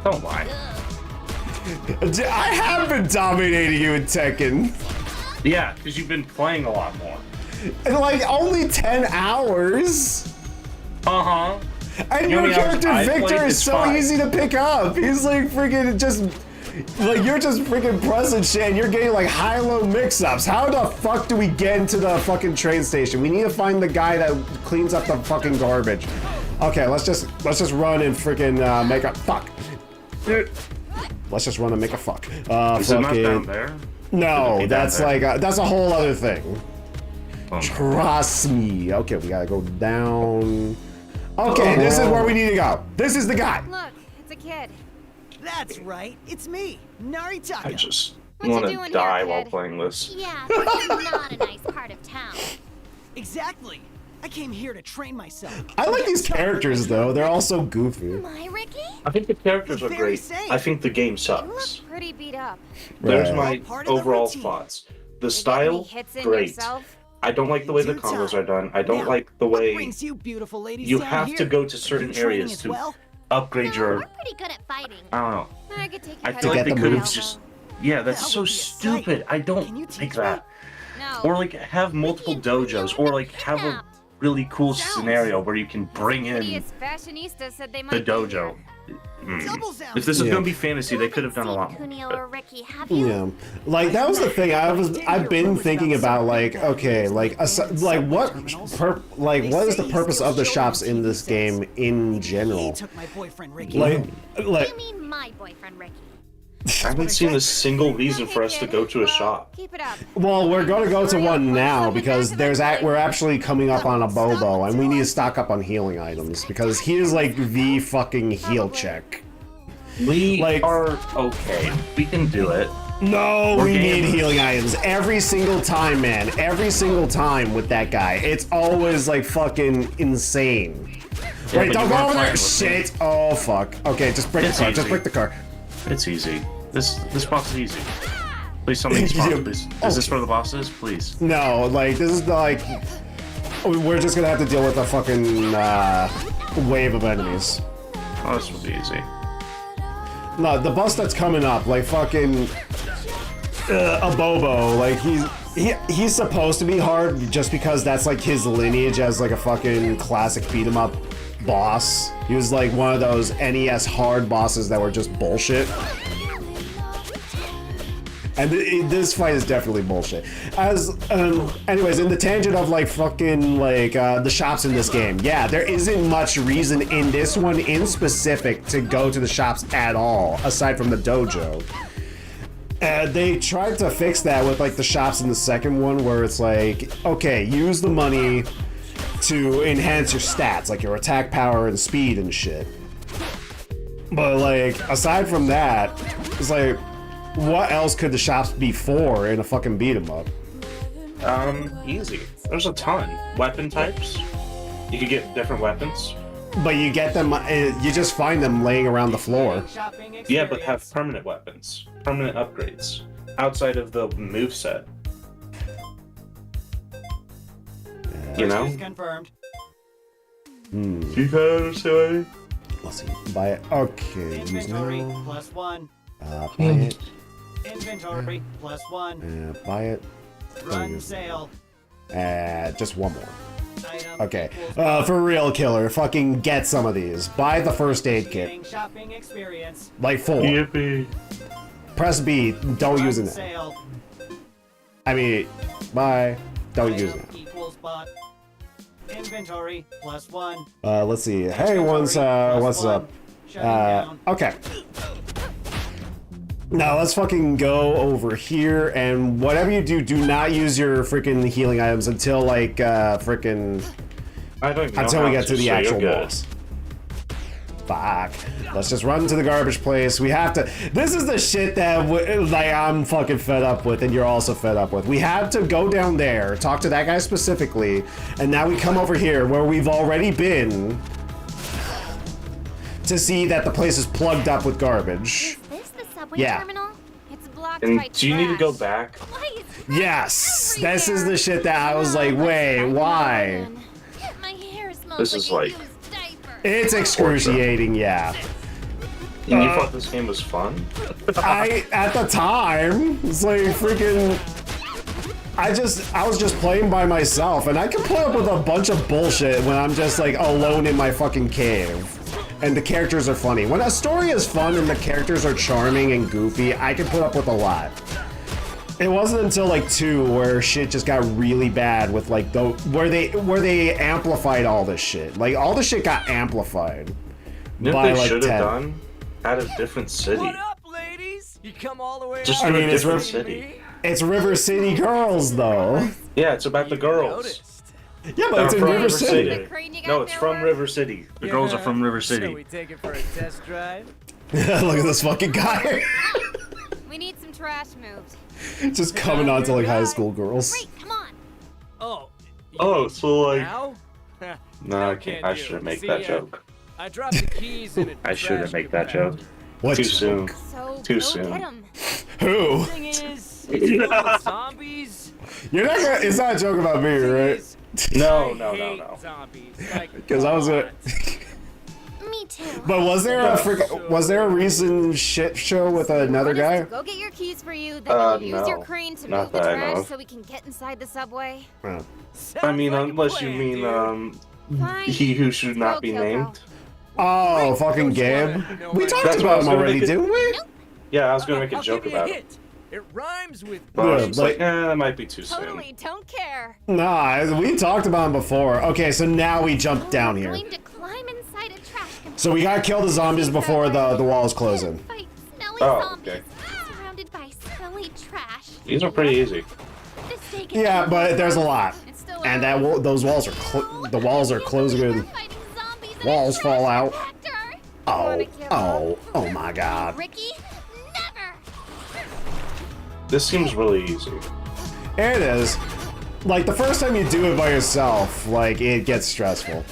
don't lie. I have been dominating you in Tekken. Yeah, because you've been playing a lot more. In like only 10 hours. Uh-huh. And You know your how many hours character I Victor played? is It's so 5. easy to pick up. He's like freaking just like, you're just freaking pressing shit and you're getting like high-low mix-ups. How the fuck do we get into the fucking train station? We need to find the guy that cleans up the fucking garbage. Okay, let's just run and freaking make a fuck. Let's just run and make a fuck. Is it not fucking down there? no, Is it down that's there? like that's a whole other thing. Oh, no. Trust me. Okay, we gotta go down. Okay, this is where we need to go. This is the guy. Look, it's a kid. That's right, it's me, Naritaka. I just What you want to doing die here, while kid? playing this. Yeah, this is not a nice part of town. Exactly. I came here to train myself. I like these characters though. They're all so goofy. My Ricky? I think the characters are Very great. same. I think the game You sucks. look pretty beat up. There's Right. my Part of the overall routine. thoughts. The You get any style, hits in great. yourself? I don't like the way the Due combos time. are done. I don't Now, like the What way brings you beautiful ladies you down have here? to go to certain Are you training areas as to well? upgrade No, your. we're pretty good at fighting. I don't know. I could take I your feel head like get they the could have moves. just. Yeah, that's That so would be a sight. stupid. I Can don't you like teach that. No. Or like have multiple Ricky and Tokyo dojos, were or like have a kidnapped. really cool Sounds. scenario where you can bring in Hideous fashionistas said they might the be dojo. here. Double sound. If this is Yeah. gonna be fantasy, they could have done a lot more. Kunio or Ricky, have you? Yeah, like that was the thing. I've been thinking about like, okay, like what is the purpose of the shops in this game in He general? took my boyfriend Ricky. Like, You mean my boyfriend Ricky? I haven't seen a single reason for us to go to a Well, shop. Keep it up. well, we're gonna go to one now because we're actually coming up on a Bobo, and we need to stock up on healing items because he is like the fucking heal check. We Like- are okay. We can do it. No, We're we need gamers. healing items every single time, man. Every single time with that guy, it's always like fucking insane. Yeah, Wait, but don't you go weren't over there. fighting with me. Shit. Oh fuck. Okay, just break It's the car. Just easy. break the car. It's easy. This boss is easy. Please tell me these boss, please. Is this for the bosses? Please. No, like this is like we're just gonna have to deal with a fucking wave of enemies. Oh, this will be easy. No, the boss that's coming up, like fucking a Bobo, like he's supposed to be hard just because that's like his lineage as like a fucking classic beat 'em up boss. He was like one of those NES hard bosses that were just bullshit. And this fight is definitely bullshit. Anyways, in the tangent of like fucking like the shops in this game, yeah, there isn't much reason in this one in specific to go to the shops at all, aside from the dojo. They tried to fix that with like the shops in the second one, where it's like, okay, use the money to enhance your stats, like your attack power and speed and shit. But like, aside from that, it's like, what else could the shops be for in a fucking beat 'em up? Easy. There's a ton. Weapon types. You could get different weapons. But you get them, you just find them laying around the floor. Yeah, but have permanent weapons. Permanent upgrades. Outside of the moveset. You know? Confirmed. You can understand. Let's see, buy it. Okay, use Inventory now. +1. Buy it. Inventory +1. Buy it. Run sale. Just one more. Item Okay, equals for real, killer, fucking get some of these. Buy the first aid kit, Initiating shopping experience. like full. Yippee. Press B, don't use Run it now. sale. I mean, bye. Don't use Item it equals bot. Inventory +1. now. Let's see. Hey, what's up? Shutting down. Okay. Now let's fucking go over here, and whatever you do, do not use your freaking healing items until like freaking I don't even know until we how get to the so you're actual good. boss. Fuck. Let's just run to the garbage place. We have to. This is the shit that like I'm fucking fed up with, and you're also fed up with. We had to go down there, talk to that guy specifically, and now we come over here where we've already been to see that the place is plugged up with garbage. Is this the subway Yeah. terminal? It's blocked And by do you need to go trash. back? Why is Yes, everywhere? this is the shit that I was like, Come on, let's wait, try why? another one. My hair smells This like is a like- used diaper. It's excruciating, yeah. And you thought this game was fun? At the time, it's like freaking. I was just playing by myself, and I can put up with a bunch of bullshit when I'm just like alone in my fucking cave. And the characters are funny. When a story is fun and the characters are charming and goofy, I can put up with a lot. It wasn't until like 2 where shit just got really bad with like where they amplified all this shit. Like all the shit got amplified. You know By, what they like, should 10. have done? Add a different city. What up, ladies? You come all the way Just out do I a mean, it's different rough- city. It's River City Girls though. Yeah, it's about the girls. noticed. Yeah, but it's in from River City. The crane you got No, it's there from work? River City. The girls are from River So we City. take it for a test drive? Look at this fucking guy. We need some trash moved. Just coming on to like high school girls. Wait, come on. Oh. Oh, so like Now? No, I No can't. can I do. shouldn't make See that ya. joke. I dropped the keys in a I shouldn't trash make that compactor. joke. What? Too soon. So Too go soon. get 'em. Who? Thing is, it's filled with zombies. You're not gonna. It's not a joke about me, Thing right? is, No, I no, no, hate no. zombies. Like, Because I was a. Me too. But was there a No. was there a recent shit show with another Want us guy? to go get your keys for you, then you use your No. crane to Not move the that I know trash of. so we can get inside the subway. Oh. I sounds mean, like a unless you plan, mean, dude. Fine. he who should not be Go, Kyoko. named. Oh, fucking Don't you Gabe. wanna know We my talked That's about what I him was gonna already, make it- didn't we? Yeah, I was gonna make a I'll joke give you a about it. hint. It rhymes with But I was Yeah, just but- like, that might be too soon. Totally don't care. Nah, we talked about him before. Okay, so now we jump down We're here. going to climb inside a trash container. So we gotta kill the zombies before the walls close in. Fight smelly Oh, zombies. okay. Surrounded by smelly trash. These are pretty easy. The steak is Yeah, cooked. but there's a lot, It's still and that early. those walls are the walls are closing We're in. fighting zombies in a Walls trash fall out. compactor. Oh, Wanna give oh, up? oh my God! Ricky, never. This seems really easy. It is. Like the first time you do it by yourself, like it gets stressful.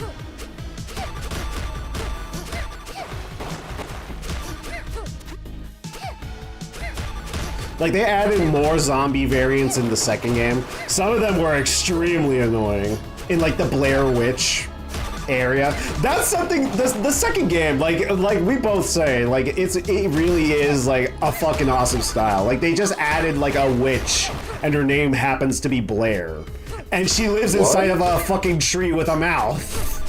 Like they added more zombie variants in the second game. Some of them were extremely annoying. In like the Blair Witch area. That's something the second game, like we both say, like it really is like a fucking awesome style. Like they just added like a witch and her name happens to be Blair. And she lives inside of a fucking tree with a mouth.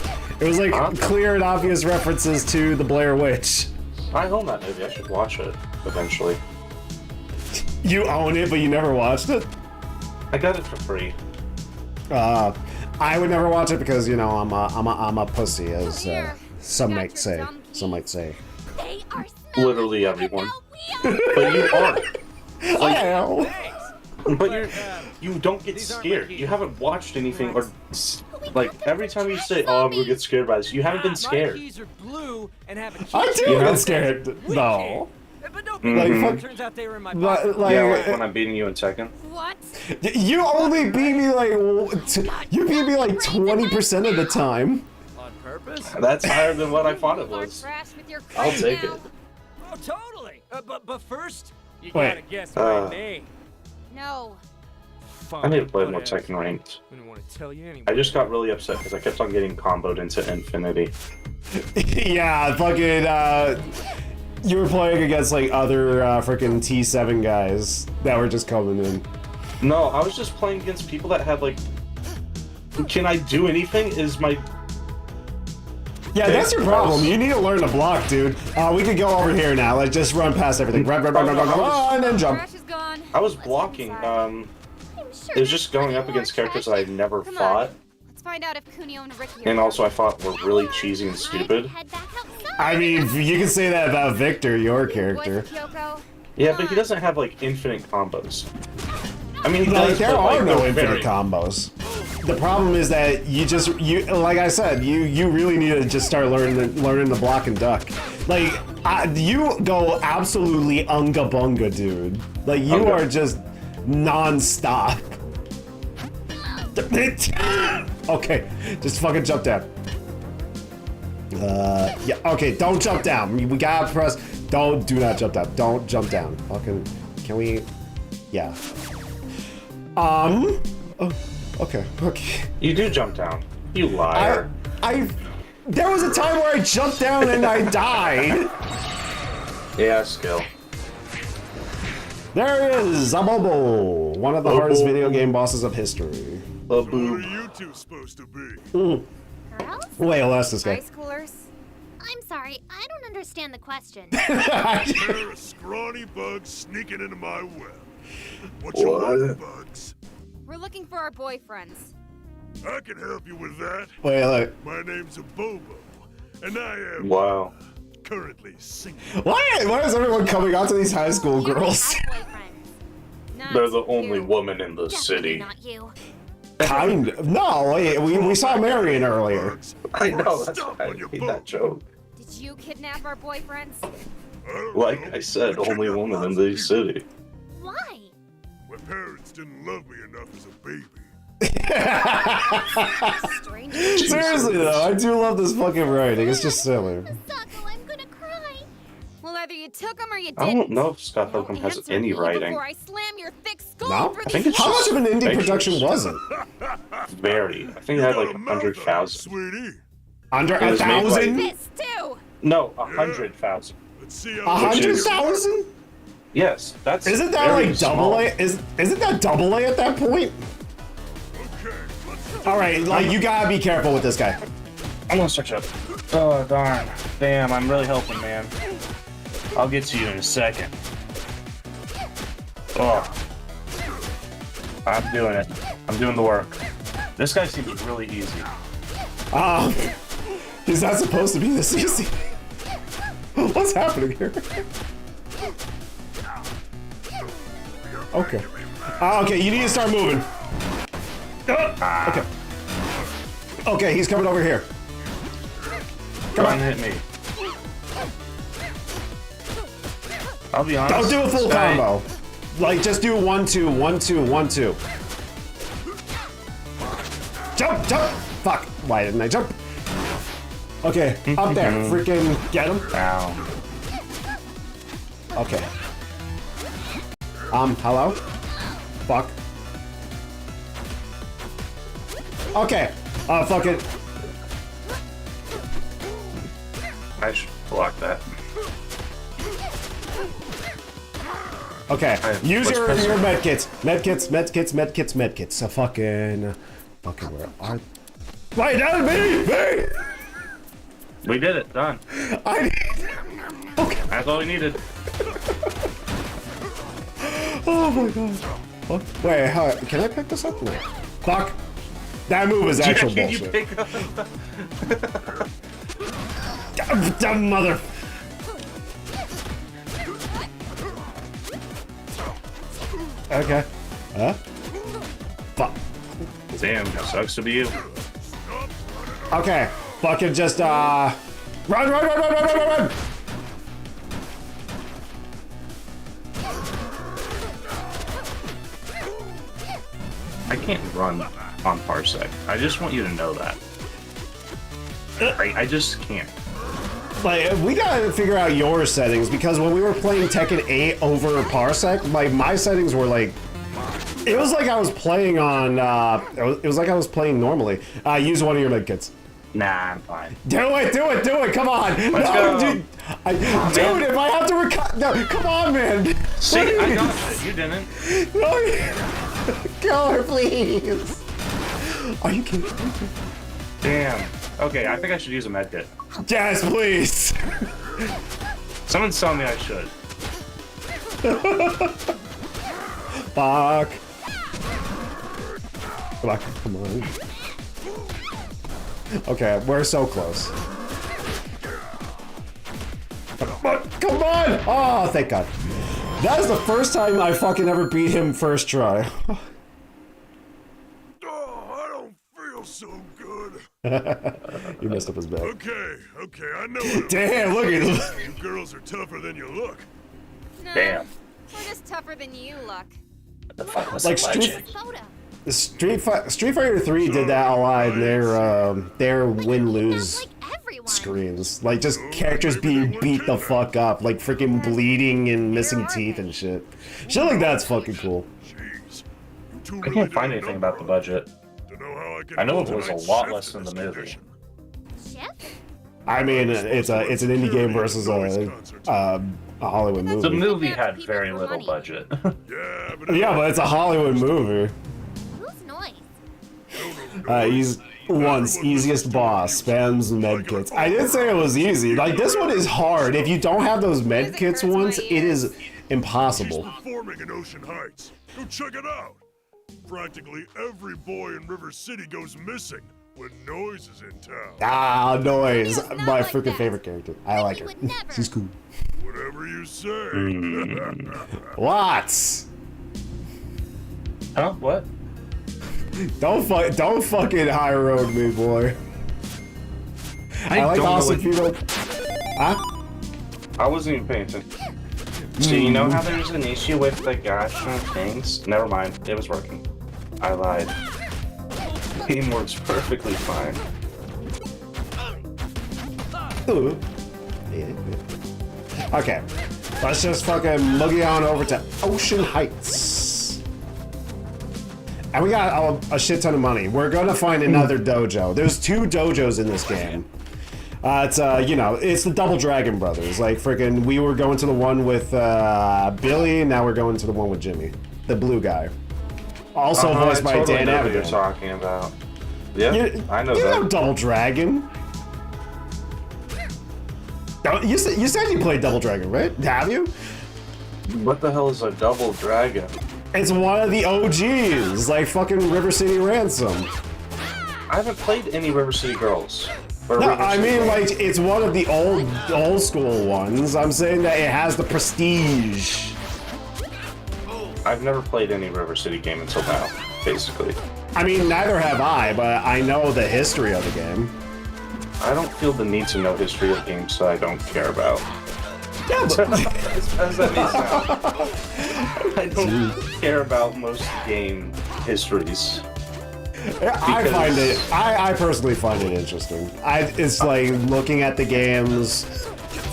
It was like clear and obvious references to the Blair Witch. I own that movie. I should watch it eventually. You own it, but you never watched it? I got it for free. I would never watch it because, you know, I'm a pussy, as Here, some got might your say. dumb Some might keys. say. They are smelly. Literally everyone. Now we are. But you aren't. Well, But you don't get These aren't scared. my You haven't watched anything or We like got them every to time you trash say, "Oh, I'm gonna zombies. get scared by this," you haven't been My scared. keys are blue and have a key. I do You know? get scared, though. But no, Mhm. Like, turns out they were in my Like, pocket. like, Yeah, like when I'm beating you in Tekken. What? you only beat me like you beat me like 20% of the time. On purpose? That's higher than what I thought it You are was. trash with your I'll crate take now. it. Oh, totally. But first, you Wait. gotta guess my name. No. I need to play more Whatever. Tekken ranked. I didn't want to tell you anyway. I just got really upset because I kept on getting comboed into infinity. Yeah, fucking you were playing against like other freaking T7 guys that were just coming in. No, I was just playing against people that had like, can I do anything? Is my Yeah, that's your problem. You need to learn to block, dude. We could go over here now. Like, just run past everything. Run, and jump. Trash is gone. I was Let's blocking. inside. It I'm sure was there's just going plenty up more against characters that trash. I never Come fought, on. Let's find out if Kunio and Ricky are and also I done. thought were really cheesy and stupid. Head back outside. I mean, you can say that about Victor, your Boys, character. Kyoko. Yeah, but he doesn't have like infinite combos. I mean, he Like, does, there but, like, are no they're infinite very- combos. The problem is that you like I said, you really need to just start learning to block and duck. Like you go absolutely unga bunga, dude. Like you Unga. are just non-stop. Okay, just fucking jump down. Yeah, okay, don't jump down. We gotta press. Do not jump down. Don't jump down. Fucking, can we? Yeah. Oh, okay. You do jump down. You liar. There was a time where I jumped down and I died. Yeah, skill. There he is, Abobo, one of the hardest Abobo. video game bosses of history. A Who boob. are you two supposed to be? Girls? Wait, I'll ask this High guy. schoolers? I'm sorry, I don't understand the question. There are scrawny bugs sneaking into my web. What you want, bugs? We're looking for our boyfriends. I can help you with that. Wait, look. My name's Bobo, and I am Wow. currently single. Why is everyone coming out to these high school You girls? have boyfriends. Not They're the only you. woman in the Definitely city. not you. Kind of. No, wait, we saw Marion earlier. Bugs, I or know. That's stomp why I on your hate boat. that joke. Did you kidnap our boyfriends? I don't Like know, I said, but only you got woman in lots the of city. Why? My parents didn't love me enough as a baby. Strange. Seriously though, I do love this fucking writing. It's just silly. Misako, I'm gonna cry. Well, either you took him or you I didn't. don't know if Scott Pilgrim has Answer any me writing. Before I slam your thick skull No? through I think these it's How walls. much of an indie Pictures. production was it? Very. I think it had like 100,000. Sweetie. Under It a was made by- thousand? This too. No, 100,000. Let's see A how hundred is- thousand? Yes, that's. Isn't that very like small. double A? Isn't that double A at that point? Okay, let's All right, like you gotta be careful with this guy. I'm gonna search up. Oh darn! Damn, I'm really helping, man. I'll get to you in a second. Oh, I'm doing it. I'm doing the work. This guy seems really easy. He's not supposed to be this easy. What's happening here? Okay. Okay, you need to start moving. Okay. Okay, he's coming over here. Come Come on. hit me. I'll be honest. Don't do a full this guy- combo. Like, just do 1, 2, 1, 2, 1, 2. Jump, jump! Fuck, why didn't I jump? Okay, up there, freaking get him. Ow. Okay. Hello? Fuck. Okay, fuck it. I should block that. Okay, use let's your press it. medkits. Medkits. So fucking where are... Wait, that was me! We did it. Done. I need... Okay. That's all we needed. Oh my god. Fuck. Wait, how, can I pick this up? No. Fuck. That move is actual Can you bullshit. pick up? Dumb mother... Okay. Huh? Fuck. Damn, that sucks to be you. Okay. Fucking just, run, run, run, run, run, run, run, run! I can't run on Parsec. I just want you to know that. I just can't. Like, we gotta figure out your settings, because when we were playing Tekken 8 over Parsec, like, my settings were like... It was like I was playing on, it was like I was playing normally. Use one of your medkits. Nah, I'm fine. Do it, come on! Let's go. Dude, dude, if I have to no, come on, man! See, What do you I mean? got it. You didn't. No, kill her, please! Are you kidding me? Damn. Okay, I think I should use a medkit. Yes, please! Someone's telling me I should. Fuck. Come on. Okay, we're so close. Come on! Oh, thank God. That is the first time I fucking ever beat him first try. Oh, I don't feel so good. You messed up his back. Okay, I know it. Damn, look at him. You girls are tougher than you look. No, Damn. we're just tougher than you look. The fuck was Like the legend? Photo. Street Fighter 3 did that a lot in their win-lose Like everyone. screens. Like, just characters being beat the fuck up. Like, freaking bleeding and missing teeth and shit. Shit like that's fucking cool. Jeez. You two I really can't did find a anything number about the on budget. me. To know how I can I know pull it was a tonight's lot shift less in than the this movie. condition. Chef? I mean, it's an indie game versus a Hollywood The movie. movie had very little budget. Yeah, but Yeah, but it's a Hollywood movie. Whose noise? He's once easiest boss, spams medkits. I didn't say it was easy. Like, this one is hard. If you don't have those medkits once, it is she's impossible. performing in Ocean Heights. Go check it out. Practically every boy in River City goes missing when Noise is in town. Ah, Noise. Not My like freaking that. favorite character. I like her. would never. She's cool. Whatever you say. What? Huh? What? Don't fucking high road me, boy. I like don't know awesome what- people. Huh? I wasn't even paying attention. So you know how there's an issue with the gacha things? Never mind, it was working. I lied. game works perfectly fine. Ooh. Okay, let's just fucking boogie on over to Ocean Heights. And we got a shit ton of money. We're gonna find another dojo. There's 2 dojos in this game. It's you know, it's the Double Dragon Brothers. Like freaking, we were going to the one with Billy. Now we're going to the one with Jimmy, the blue guy. Also voiced by totally Dan know what Avidan. you're talking about. Yeah, I know you that. know Double Dragon. You said you played Double Dragon, right? Have you? What the hell is a Double Dragon? It's one of the OGs, like fucking River City Ransom. I haven't played any River City Girls. Or No, River I City mean Girls. like it's one of the old school ones. I'm saying that it has the prestige. I've never played any River City game until now, basically. I mean, neither have I, but I know the history of the game. I don't feel the need to know history of games that I don't care about. Yeah, but As that may sound. I don't care about most game histories. I personally find it interesting. It's like looking at the games,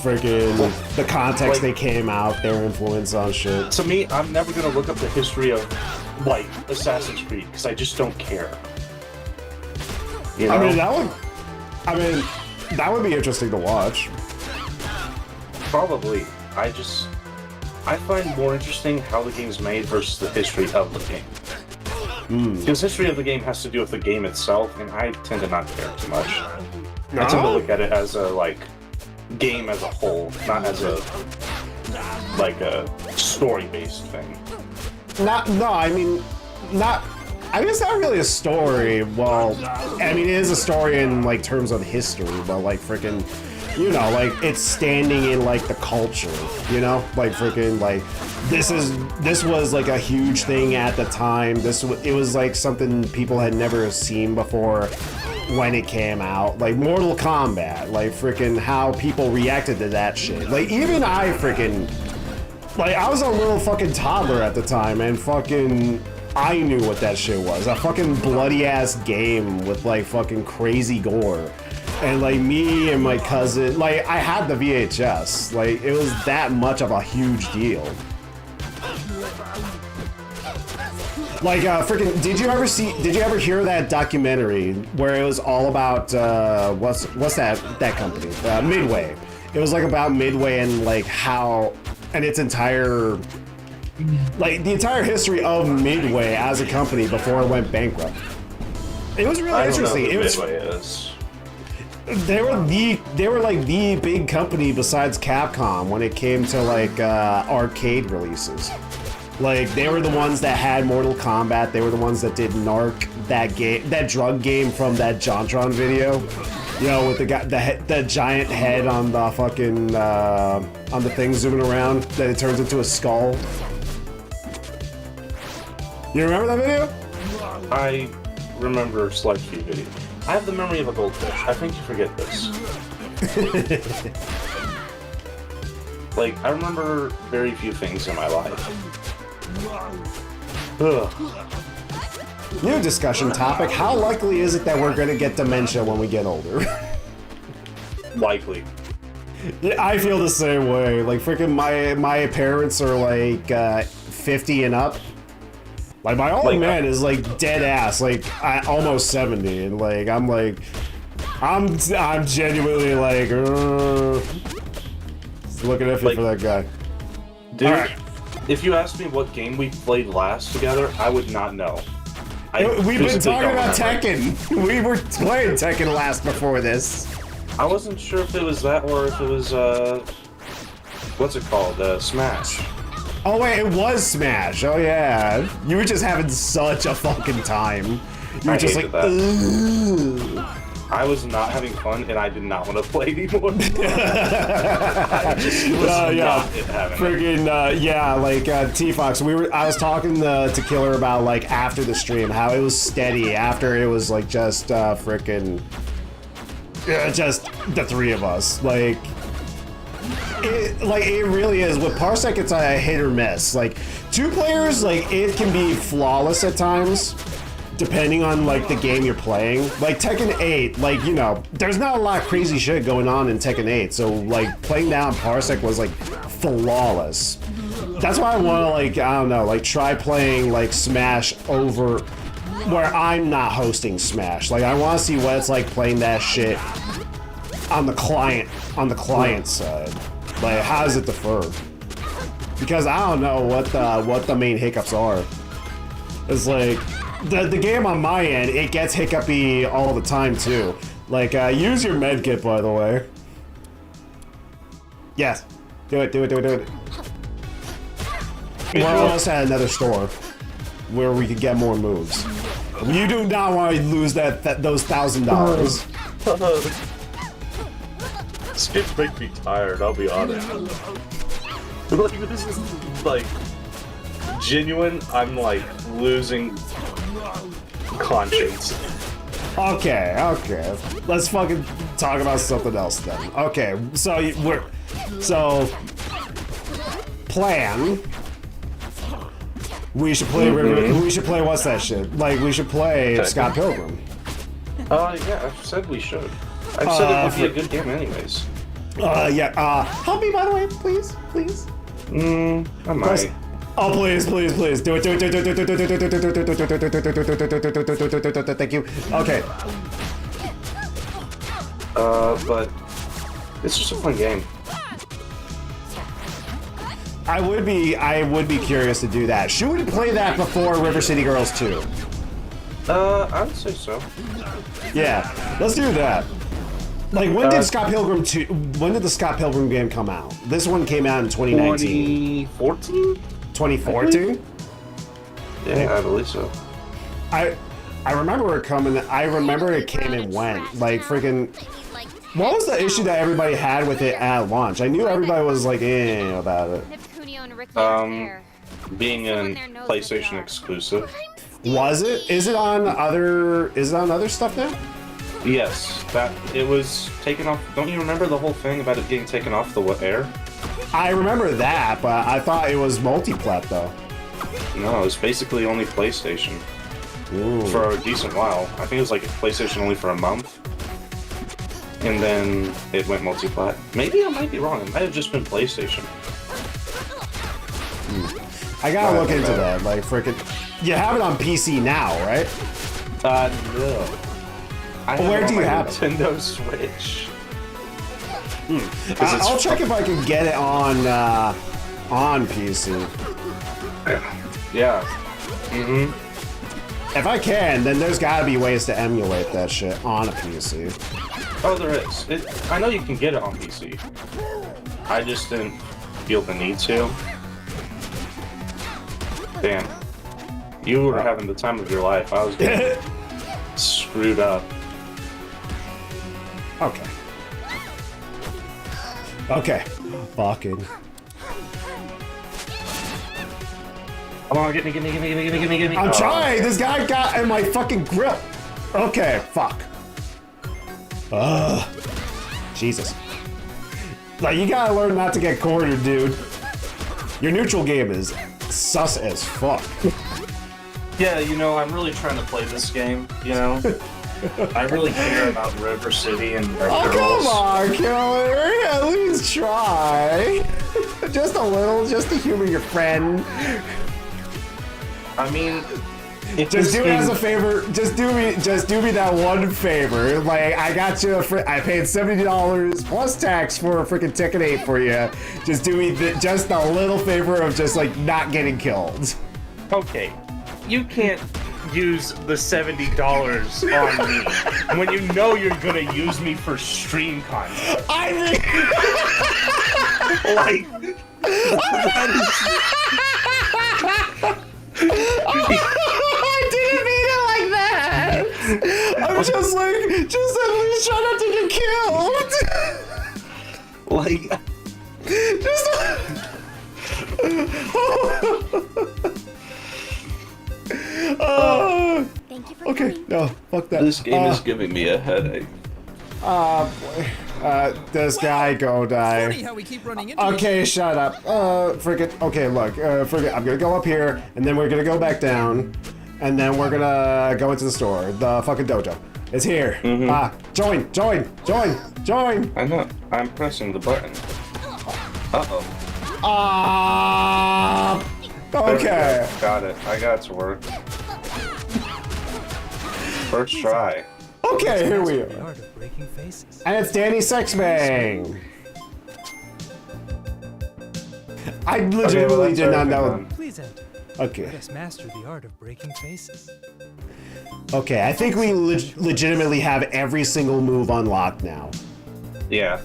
freaking the context they came out, their influence on shit. To me, I'm never gonna look up the history of, like, Assassin's Creed, because I just don't care. You know? I mean, that would be interesting to watch. Probably. I find more interesting how the game's made versus the history of the game. Because history of the game has to do with the game itself, and I tend to not care too much. I tend to look at it as a, like, game as a whole, not as a, like, a story-based thing. I guess not really a story. Well, I mean, it is a story in like terms of history, but like freaking, you know, like it's standing in like the culture, you know, like freaking, like this was like a huge thing at the time. It was like something people had never seen before when it came out. Like Mortal Kombat, like freaking how people reacted to that shit. Like even I freaking, like I was a little fucking toddler at the time, and fucking I knew what that shit was. A fucking bloody ass game with like fucking crazy gore. And like me and my cousin, like I had the VHS. Like it was that much of a huge deal. Like freaking, did you ever hear that documentary where it was all about what's that company? Midway. It was like about Midway and like how, and its entire, like the entire history of Midway as a company before it went bankrupt. It was really interesting. It was. They were like the big company besides Capcom when it came to like arcade releases. Like they were the ones that had Mortal Kombat. They were the ones that did Narc, that drug game from that JonTron video. You know, with the giant head on the fucking on the thing zooming around that it turns into a skull. You remember that video? I remember Sludge Feed video. I have the memory of a goldfish. I think you forget this. Like, I remember very few things in my life. Ugh. New discussion topic. How likely is it that we're gonna get dementia when we get older? Likely. Yeah, I feel the same way. Like, freaking my parents are like 50 and up. Like, my old man is like dead ass, like almost 70, and like I'm genuinely like looking at you for that guy. Dude, right. If you asked me what game we played last together, I would not know. We've been talking about Tekken. We were playing Tekken last before this. I wasn't sure if it was that or if it was what's it called? Smash. Oh wait, it was Smash. Oh yeah. You were just having such a fucking time. You were just like, ugh. I was not having fun, and I did not want to play anymore. I just was not having friggin' yeah, like T-Fox. I was talking to Killer about like after the stream how it was steady after it was like just frickin' just the three of us. Like it really is. With Parsec, it's a hit or miss. Like 2 players, like it can be flawless at times. depending on like the game you're playing. Like Tekken 8, like you know, there's not a lot of crazy shit going on in Tekken 8, so like playing down Parsec was like flawless. That's why I want to like I don't know, like try playing like Smash over where I'm not hosting Smash. Like I want to see what it's like playing that shit on the client side. Like how does it differ? Because I don't know what the main hiccups are. It's like the game on my end, it gets hiccupy all the time too. Like use your med kit, by the way. Yes, do it. We're almost at another store where we could get more moves. You do not want to lose those $1,000. This game makes me tired, I'll be honest. Like, this is, like, genuine, I'm, like, losing conscience. Okay. Let's fucking talk about something else then. Okay, so plan. We should play we should play what's that shit? Like we should play Scott Pilgrim. Yeah, I said we should. I said it would be a good game anyways. Yeah, help me by the way, please. I might. Oh, please. Do it. Thank you. Okay. But it's just a fun game. I would be curious to do that. Should we play that before River City Girls 2? I would say so. Yeah, let's do that. Like, when did Scott Pilgrim 2? When did the Scott Pilgrim game come out? This one came out in 2019. 2014? 2014? Yeah, I believe so. I remember it coming. I remember it came and went. Like freaking. What was the issue that everybody had with it at launch? I knew everybody was like, about it. Being a PlayStation exclusive. Was it? Is it on other stuff now? Yes, that it was taken off. Don't you remember the whole thing about it getting taken off the air? I remember that, but I thought it was multi-plat though. No, it was basically only PlayStation. Ooh. For a decent while. I think it was like PlayStation only for a month. And then it went multi-plat. Maybe I might be wrong. It might have just been PlayStation. I gotta look into that. Like freaking, you have it on PC now, right? No. Where do you have it? Nintendo Switch. I'll check if I can get it on PC. Yeah. If I can, then there's gotta be ways to emulate that shit on a PC. Oh, there is. I know you can get it on PC. I just didn't feel the need to. Damn. You were having the time of your life. I was getting screwed up. Okay. Fucking. Come on, get me. I'm trying! This guy got in my fucking grip! Okay, fuck. Jesus. Like, you gotta learn not to get cornered, dude. Your neutral game is sus as fuck. Yeah, you know, I'm really trying to play this game, you know? I really care about River City and their girls. Come on, Killer! At least try! Just a little, just to humor your friend. I mean, just do it as a favor. Just do me that one favor. Like I got you. I paid $70 plus tax for a freaking Tekken 8 for you. Just do me just a little favor of just like not getting killed. Okay, you can't use the $70 on me when you know you're gonna use me for stream content. I mean, like. I didn't mean it like that. I'm just like, just at least try not to get killed. Like, just. Thank you for Okay, coming. no, fuck that. this game is giving me a headache. Boy. This guy go die. Funny how we keep running into Okay, shut up. Friggin'. Okay, look. Friggin'. I'm gonna go up here, and then we're gonna go back down, and then we're gonna go into the store. The fucking dojo. It's here. Join. I know. I'm pressing the button. Uh-oh. There we Okay. go. Got it. I got it to work. First try. Okay, here we The are. art of breaking faces. And it's Danny Sexbang. I legitimately that's did not everything know. done. Please enter. Okay. Let us master the art of breaking faces. Okay, I think we legitimately have every single move unlocked now. Yeah.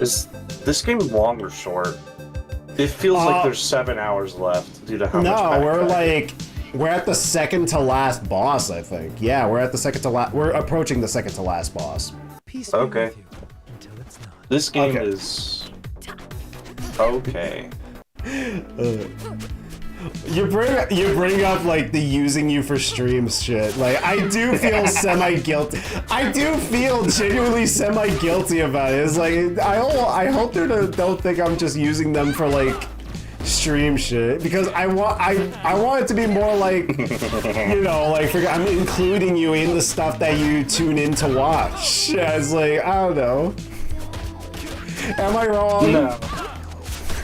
Is this game long or short? It feels like there's 7 hours left due to how much No, backtracking. we're at the second to last boss, I think. Yeah, we're at the second to last. We're approaching the second to last boss. Peace be Okay. with you until it's not. This game Okay. is okay. You bring up like the using you for streams shit. Like I do feel semi-guilty. I do feel genuinely semi-guilty about it. It's like I hope they don't think I'm just using them for like stream shit, because I want it to be more like, you know, like I'm including you in the stuff that you tune in to watch. Yeah, it's like, I don't know. Am I wrong? No.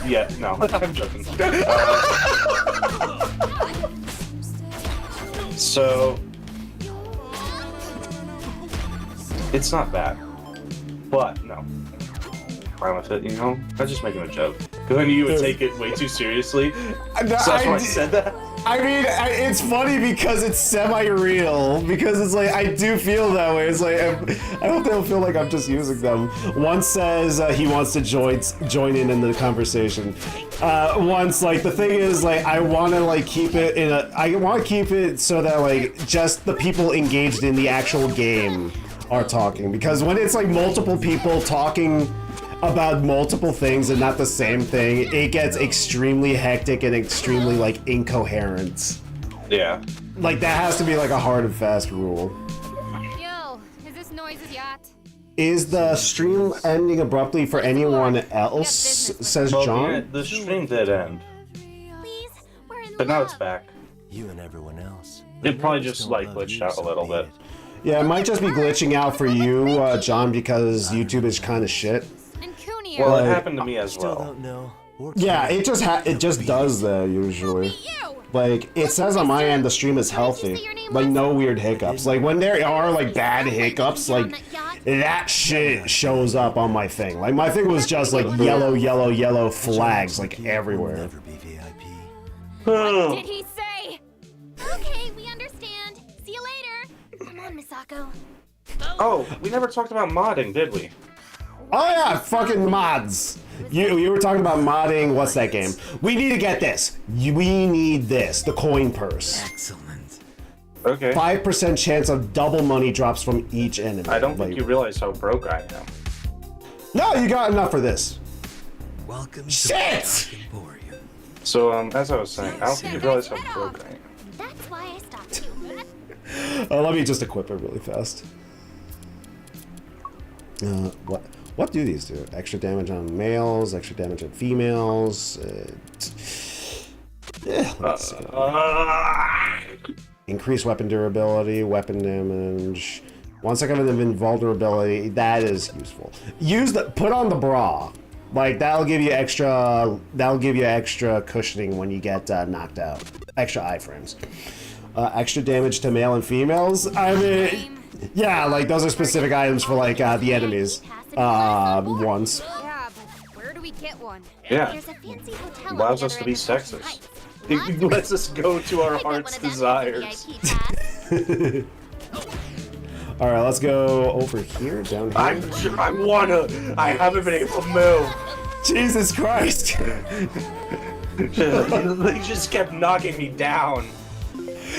Yeah, no. I'm joking. So it's not bad, but no. Fine with it, you know? I was just making a joke. Because I knew you would take it way too seriously. So that's why I said that. I mean, it's funny because it's semi-real. Because it's like, I do feel that way. It's like, I hope they don't feel like I'm just using them. One says he wants to join in the conversation. Once, like, the thing is, like, I want to, like, keep it so that, like, just the people engaged in the actual game are talking. Because when it's, like, multiple people talking about multiple things and not the same thing, it gets extremely hectic and extremely like incoherent. Yeah. Like that has to be like a hard and fast rule. Yo, is this Noise's yacht? Is the stream ending abruptly for anyone else? Says Well, John. yeah, the stream did end, Please, we're in but now love. it's back. You and everyone else. It probably just like glitched out a little bit. Yeah, it might just be glitching out for you, John, because YouTube is kind of shit. And Cooney Well, it Like- happened to me as Still well. don't know. Yeah, it just does that usually. you! Like, it says on my end the stream is healthy. Like, no weird hiccups. Like, when there are, like, bad hiccups, like, that shit shows up on my thing. Like, my thing was just, like, yellow flags, like, everywhere. Never be VIP. What did he say? Okay, we understand. See you later. Come on, Misako. Oh, we never talked about modding, did we? Oh, yeah, fucking mods. You were talking about modding, what's that game? We need to get this. We need this, the coin purse. Excellent. Okay. 5% chance of double money drops from each enemy. I don't Like, think you realize how broke I am. No, you got enough for this. Welcome Shit! to the Dark Emporium. So, as I was saying, I don't think you realize how broke I am. That's why I stopped you. Let me just equip it really fast. What do these do? Extra damage on males, extra damage on females. Yeah, let's see. Increase weapon durability, weapon damage. 1 second of invulnerability. That is useful. Put on the bra. Like that'll give you extra. That'll give you extra cushioning when you get knocked out. Extra iframes. Extra damage to male and females. I mean, yeah, like those are specific items for like the enemies. Ones. Yeah, but where do we get one? Yeah. There's a fancy hotel Allows over us there to be in Assumption sexist. Heights. It Lots of lets us go to our I get one heart's of them desires. with a VIP pass. All right, let's go over here, down here. I haven't been able to move. Jesus Christ! They just kept knocking me down.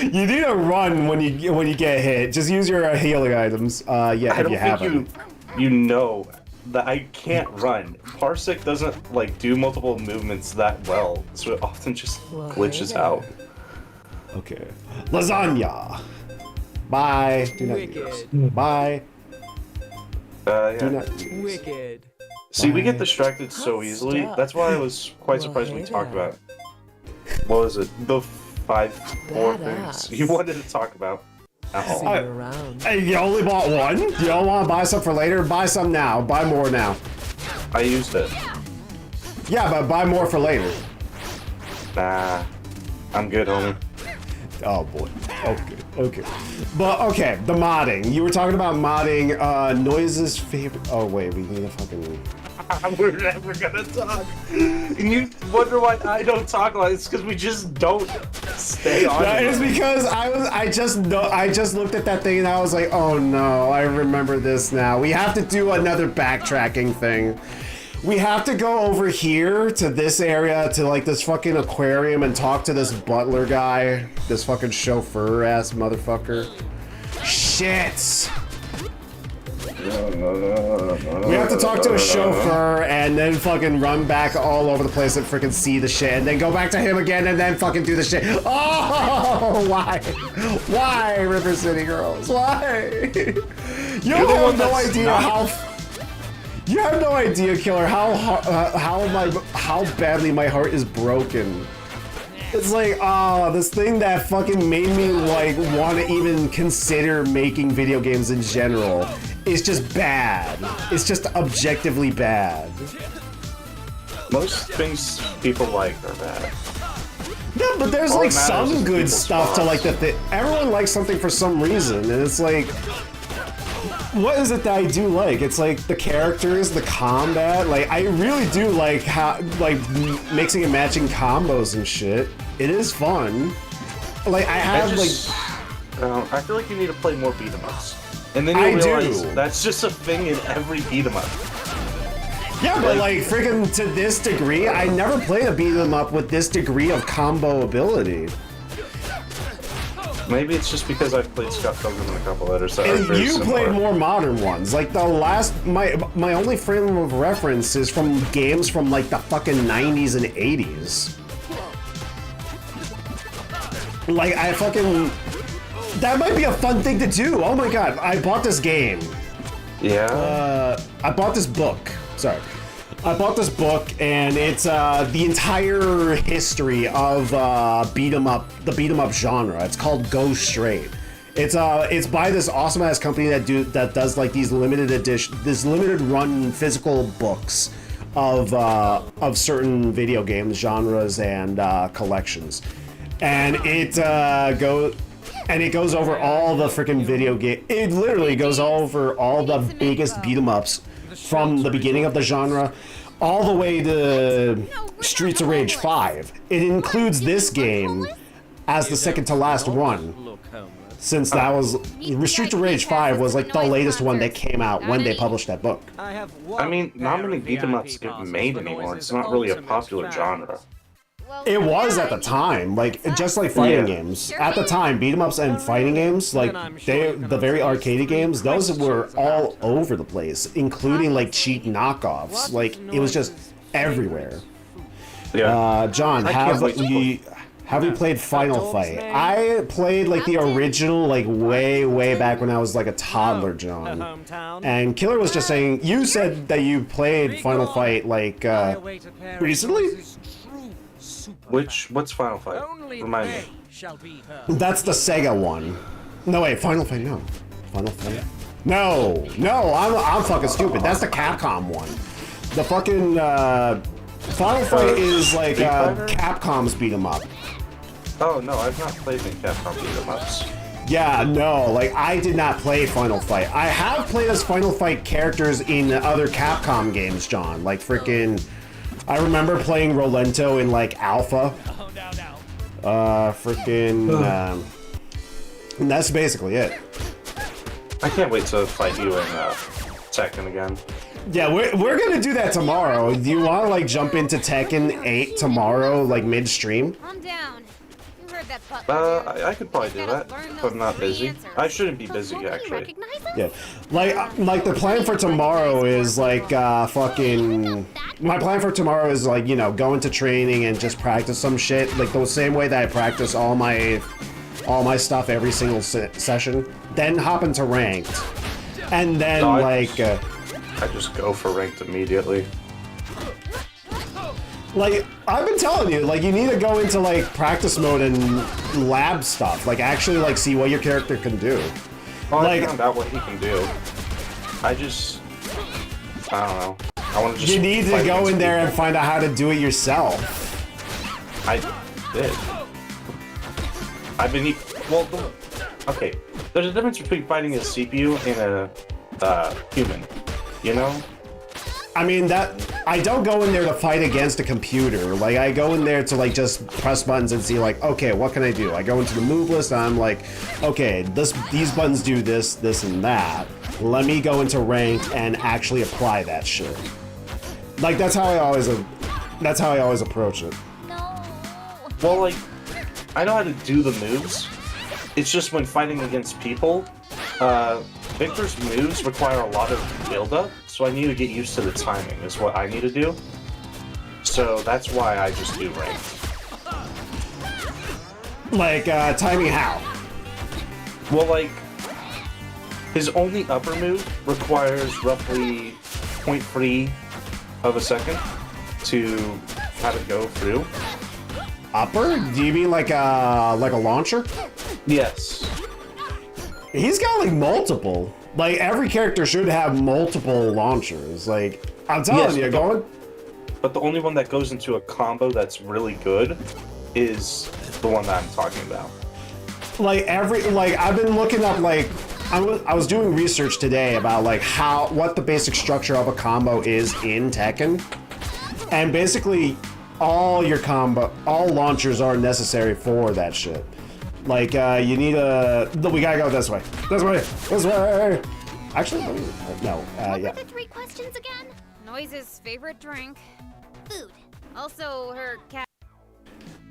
You need to run when you get hit. Just use your healing items. Yeah, I if don't you have think them. you know that I can't run. Parsec doesn't like do multiple movements that well, so it often just glitches out. Okay. Lasagna. Bye. Do not use. Bye. Do Yeah. not use. Wicked. See, we get distracted so easily. That's why I was quite surprised when we talked about. What was it? The more Badass. things you wanted to talk about. See you around. Hey, you only bought one? You don't want to buy some for later? Buy some now. Buy more now. I used it. Yeah, but buy more for later. Nah, I'm good, homie. Oh boy. Okay. But okay, the modding. You were talking about modding Noise's favorite. Oh wait, we need a fucking. We're never gonna talk. And you wonder why I don't talk a lot. It's because we just don't stay on. That it. is because I just looked at that thing and I was like, oh no, I remember this now. We have to do another backtracking thing. We have to go over here to this area to like this fucking aquarium and talk to this butler guy, this fucking chauffeur ass motherfucker. Shit. We have to talk to a chauffeur and then fucking run back all over the place and freaking see the shit and then go back to him again and then fucking do the shit. Oh, why? Why, River City Girls? Why? You have no idea how... You have no idea, Killer, how badly my heart is broken. It's like, this thing that fucking made me, like, want to even consider making video games in general is just bad. It's just objectively bad. Most things people like are bad. Yeah, but there's, All like, that matters some is good people's stuff to, like, everyone likes something for some reason, and it's like... What is it that I do like? It's like the characters, the combat. Like I really do like how mixing and matching combos and shit. It is fun. Like I have I feel like you need to play more beat 'em ups, and then you realize that's just a thing in every beat 'em up. Yeah, but like freaking to this degree, I never played a beat 'em up with this degree of combo ability. Maybe it's just because I've played Scott Pilgrim and a couple others that are And very you similar. played more modern ones. Like the last, my only frame of reference is from games from like the fucking 90s and 80s. Like I fucking, that might be a fun thing to do. Oh my god, I bought this game. Yeah. I bought this book. Sorry. I bought this book, and it's the entire history of the beat 'em up genre. It's called Go Straight. It's by this awesome ass company that does like these limited run physical books of certain video games genres and collections, and it goes over all the freaking video game. It literally goes over all the biggest beat 'em ups from the beginning of the genre all the way to Streets of Rage 5. It includes this game as the second to last one, since that was Streets of Rage 5 was like the latest one that came out when they published that book. I mean, not many beat 'em ups get made anymore. It's not really a popular genre. It was at the time, like just like fighting games. At the time, beat 'em ups and fighting games, like the very arcadey games, those were all over the place, including like cheap knockoffs. Like it was just everywhere. Yeah. John, have you played Final Fight? I played like the original, like way back when I was like a toddler, John. And Killer was just saying, you said that you played Final Fight like recently? What's Final Fight? Remind me. That's the Sega one. No wait, Final Fight, no. Final Fight? No, I'm fucking stupid. That's the Capcom one. The fucking Final Fight is like Capcom's beat 'em up. Oh no, I've not played any Capcom beat 'em ups. Yeah, no, like I did not play Final Fight. I have played as Final Fight characters in other Capcom games, John. Like freaking, I remember playing Rolento in like Alpha. And that's basically it. I can't wait to fight you in Tekken again. Yeah, we're gonna do that tomorrow. Do you want to like jump into Tekken 8 tomorrow, like midstream? Calm down. You heard that butler. I could probably do that if I'm not busy. I shouldn't be busy actually. Yeah, like the plan for tomorrow is like fucking. My plan for tomorrow is like, you know, go into training and just practice some shit like the same way that I practice all my stuff every single session. Then hop into ranked, and then I just go for ranked immediately. Like, I've been telling you, like, you need to go into, like, practice mode and lab stuff. Like, actually, like, see what your character can do. Well, like, I found out what he can do. I don't know. I want to just. You need to go in there and find out how to do it yourself. I did. I've been. Okay. There's a difference between fighting a CPU and a human. You know? I mean, I don't go in there to fight against a computer. Like, I go in there to, like, just press buttons and see, like, okay, what can I do? I go into the move list and I'm like, okay, these buttons do this, this, and that. Let me go into ranked and actually apply that shit. Like, that's how I always approach it. No. Well, like, I know how to do the moves. It's just when fighting against people, Victor's moves require a lot of build-up, so I need to get used to the timing, is what I need to do. So that's why I just do ranked. Like, timing how? Well, like, his only upper move requires roughly 0.3 of a second to have it go through. Upper? Do you mean like a launcher? Yes. He's got like multiple. Like every character should have multiple launchers. Like I'm telling you, going. But the only one that goes into a combo that's really good is the one that I'm talking about. Like I've been looking up like I was doing research today about like what the basic structure of a combo is in Tekken, and basically all launchers are necessary for that shit. Like, you need we gotta go this way. This way! This way! Actually, no, What yeah. were the 3 questions again? Noise's favorite drink. Food. Also, her cat.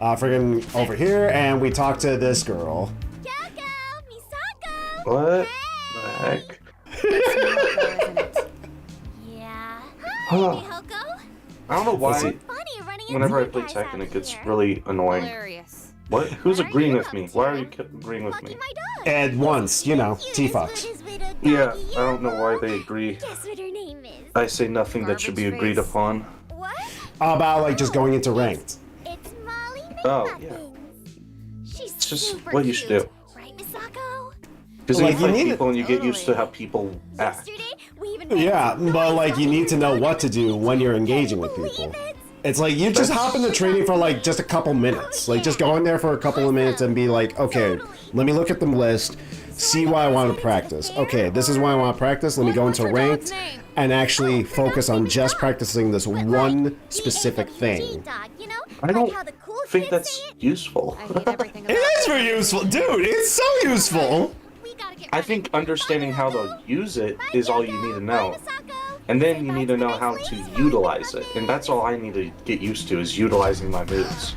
Friggin' over here, and we talk to this girl. Kyoko! Misako! What Hey! the heck? Yeah. Hi, Oh. Kyoko. I don't know why, Funny running whenever I into play you guys Tekken, out it gets here. really annoying. Hilarious. What? Who's What are agreeing you with up me? to? Why are you agreeing with me? Walking my dog. And once, you know, T-Fox. Yeah, I don't know why they agree. Guess what her name is? I say nothing that should be Garbage agreed face. upon. What? About like just going into ranked. It's Molly Oh, McMuffins. She's It's just super what you should cute. do. Right, Misako? Because Like, you you fight need people and you get used to how people act. Yesterday, we even Yeah, but like you need to know what to do when you're engaging with people. It's like you just hop into training for like just a couple minutes. Like just go in there for a couple of minutes and be like, okay, let me look at the list, see what I want to practice. Okay, this is what I want to practice. Let me go into ranked and actually focus on just practicing this one specific thing. I don't think that's useful. I hate everything It about is very useful, dude. It's so useful. I think understanding how to use it is all you need to know. And then you need to know how to utilize it. And that's all I need to get used to is utilizing my moves.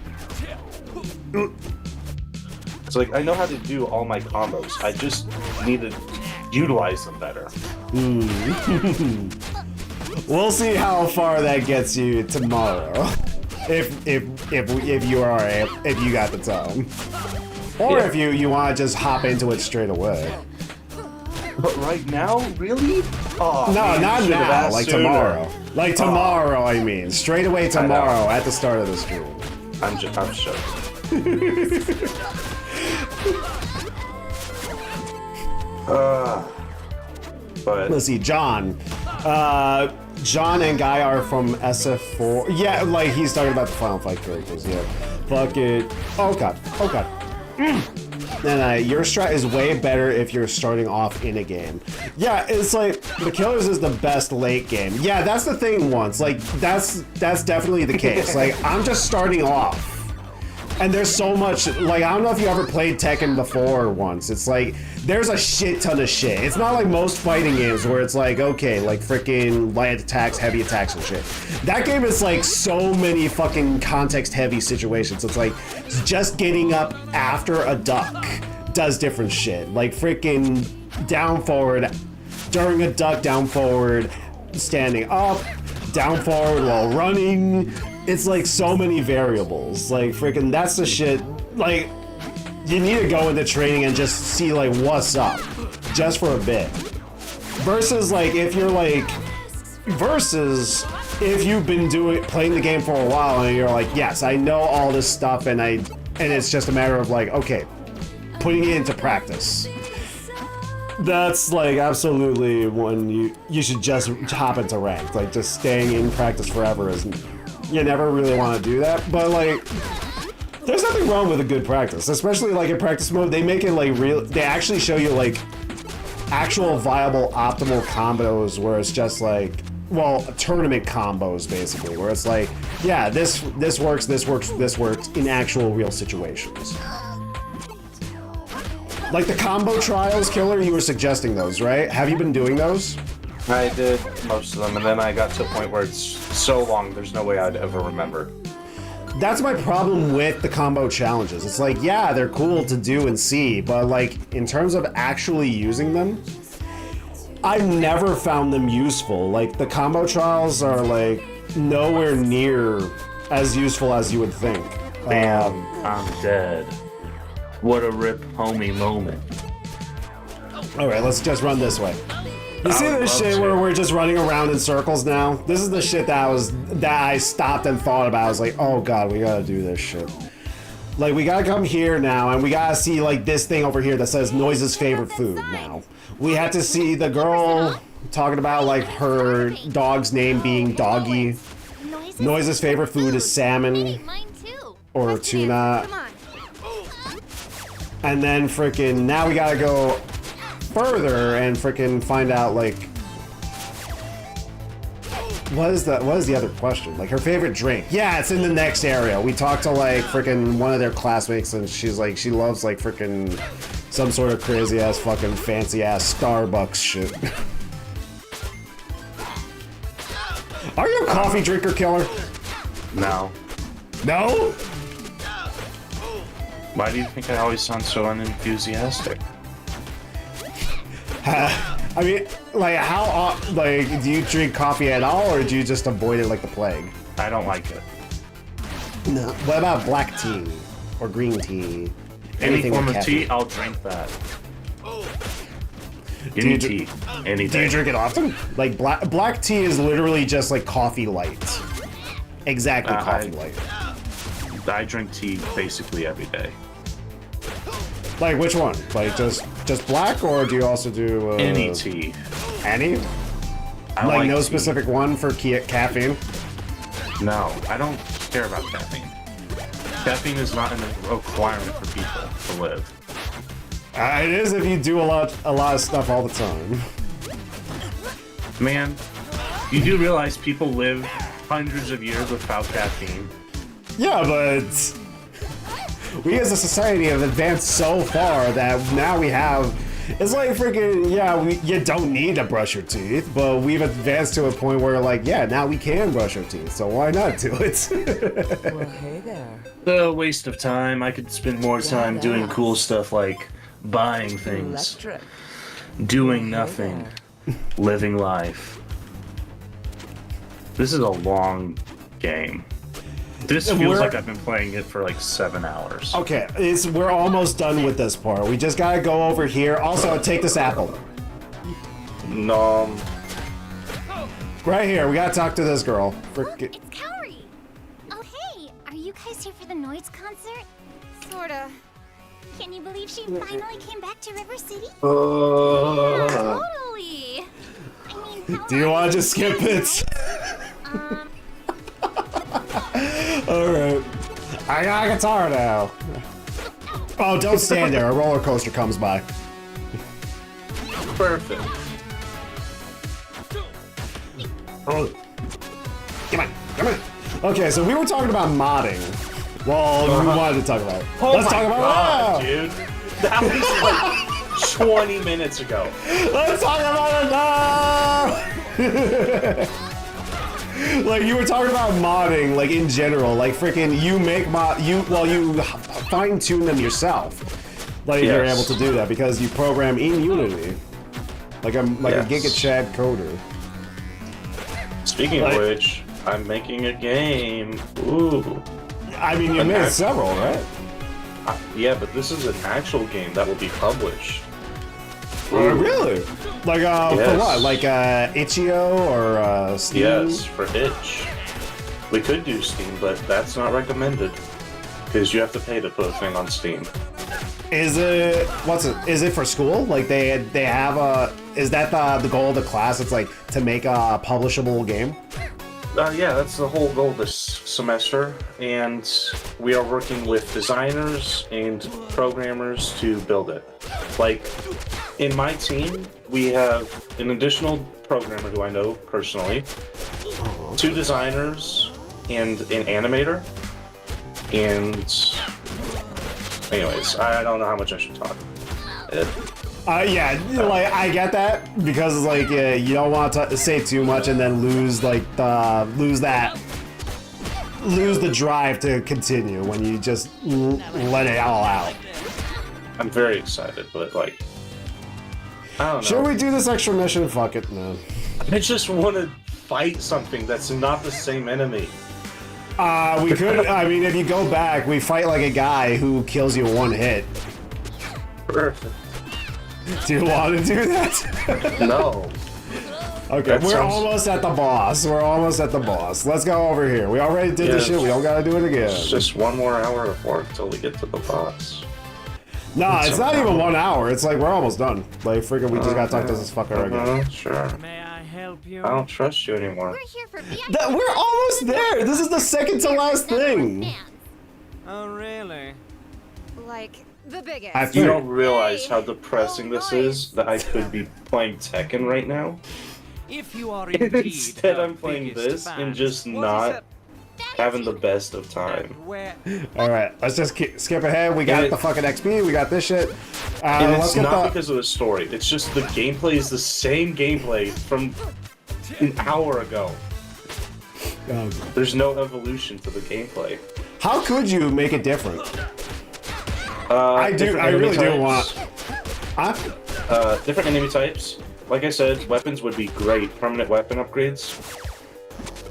It's like, I know how to do all my combos. I just need to utilize them better. We'll see how far that gets you tomorrow. If you got the time. Or Yeah. if you want to just hop into it straight away. But right now, really? Oh, No, man, not you should've now. asked Like sooner. tomorrow. Like tomorrow, I mean. Straight away tomorrow at the start of the stream. I'm shook. But Let's see, John. John and Guy are from SF4. Yeah, like he's talking about the Final Fight characters. Yeah. Fuck it. Oh god. Oh god. And your strat is way better if you're starting off in a game. Yeah, it's like the Killers is the best late game. Yeah, that's the thing. Once like that's definitely the case. Like I'm just starting off. And there's so much, like, I don't know if you ever played Tekken before once. It's like, there's a shit ton of shit. It's not like most fighting games where it's like, okay, like freaking light attacks, heavy attacks and shit. That game is like so many fucking context heavy situations. It's like, just getting up after a duck does different shit. Like freaking down forward, during a duck, down forward, standing up, down forward while running. It's like so many variables. Like freaking that's the shit. Like you need to go into training and just see like what's up just for a bit. Versus like if you're like versus if you've been playing the game for a while and you're like, yes, I know all this stuff, and it's just a matter of like, okay, putting it into practice. That's like absolutely when you should just hop into ranked. Like just staying in practice forever is, you never really want to do that. But like, there's nothing wrong with a good practice, especially like in practice mode. They make it like real. They actually show you like actual viable optimal combos where it's just like, well, tournament combos basically, where it's like, yeah, this works, this works, this works in actual real situations. Like the combo trials, Killer, you were suggesting those, right? Have you been doing those? I did most of them, and then I got to a point where it's so long, there's no way I'd ever remember. That's my problem with the combo challenges. It's like, yeah, they're cool to do and see, but like, in terms of actually using them, I've never found them useful. Like, the combo trials are like nowhere near as useful as you would think. Damn, I'm dead. What a rip homie moment. Alright, let's just run this way. You see this shit where we're just running around in circles now? This is the shit that I stopped and thought about. I was like, oh god, we gotta do this shit. Like, we gotta come here now, and we gotta see, like, this thing over here that says Noise's favorite food now. We have to see the girl talking about, like, her dog's name being Doggy. Noise's favorite food is salmon or tuna. And then frickin' now we gotta go further and frickin' find out, like, what is the other question? Like, her favorite drink. Yeah, it's in the next area. We talked to, like, frickin' one of their classmates, and she's like, she loves, like, frickin' some sort of crazy ass fucking fancy ass Starbucks shit. Are you a coffee drinker, Killer? No. No? Why do you think I always sound so unenthusiastic? I mean, like, like, do you drink coffee at all, or do you just avoid it like the plague? I don't like it. No. What about black tea or green tea? Any Anything form with of tea, caffeine? I'll drink that. Any tea, any Do you day. drink it often? Like, black tea is literally just like coffee light. Exactly, coffee light. I drink tea basically every day. Like, which one? Like, just black, or do you also do Any tea. Any? I Like no tea. specific one for caffeine? No, I don't care about caffeine. Caffeine is not a requirement for people to live. It is if you do a lot of stuff all the time. Man, you do realize people live hundreds of years without caffeine? Yeah, but we as a society have advanced so far that now we have. It's like freaking, yeah, you don't need to brush your teeth, but we've advanced to a point where, like, yeah, now we can brush our teeth, so why not do it? Well, hey there. The waste of time. I could spend more time doing cool stuff like buying things, Electric. doing nothing, living life. This is a long game. This feels like I've been playing it for like 7 hours. Okay, we're almost done with this part. We just gotta go over here. Also, take this apple. No. Right here, we gotta talk to this girl. Look, it's Kaori. Oh, hey, are you guys here for the Noise concert? Sorta. Can you believe she finally came back to River City? Totally. I mean, how Do you want to just skip it? Alright. I got a guitar now. Oh, don't stand there. A roller coaster comes by. Perfect. Oh. Come on. Come on. Okay, so we were talking about modding. Well, we wanted to talk about it. Oh Let's my talk about God, it now. dude. That was like 20 minutes ago. Let's talk about it now. Like, you were talking about modding, like, in general. Like, freaking, you make you fine-tune them yourself. Like, you're able to do that because you program in Unity. Like a Giga Chad coder. Speaking of which, I'm making a game. Ooh. I mean, you made several, right? Yeah, but this is an actual game that will be published. Really? Like, for Yes. what? Like, Itch.io or Steam? Yes, for itch. We could do Steam, but that's not recommended because you have to pay to put a thing on Steam. Is it? What's it? Is it for school? Like they have a? Is that the goal of the class? It's like to make a publishable game. Yeah, that's the whole goal this semester, and we are working with designers and programmers to build it. Like, in my team, we have an additional programmer who I know personally, 2 designers, and an animator, and anyways, I don't know how much I should talk. Yeah, like I get that because it's like you don't want to say too much and then lose like lose the drive to continue when you just let it all out. I'm very excited, but like, I don't know. Should we do this extra mission? Fuck it, man. I just want to fight something that's not the same enemy. We could. I mean, if you go back, we fight like a guy who kills you one hit. Perfect. Do you want to do that? No. Okay, That we're sounds- almost at the boss. We're almost at the boss. Let's go over here. We already did this Yeah. shit. We don't gotta do it again. It's just 1 more hour of work till we get to the boss. Nah, it's not okay. even 1 hour. It's like we're almost done. Like, freaking, we just gotta talk to this fucker again. Sure. May I help you? I don't trust you anymore. We're here for VIP. We're almost there. This is the second to last thing. Fans. Oh, really? Like, the biggest. I You think. don't realize how depressing this is that I could be playing Tekken right now. If you are And indeed instead the I'm playing biggest this and fan, just what is not it having the best of time. where All right, let's just skip ahead. We got And the fucking XP. We got this shit. And Let's it's get not the. because of the story. It's just the gameplay is the same gameplay from an hour ago. There's no evolution to the gameplay. How could you make it different? I Different really enemy do types. want. Huh? Different enemy types. Like I said, weapons would be great. Permanent weapon upgrades.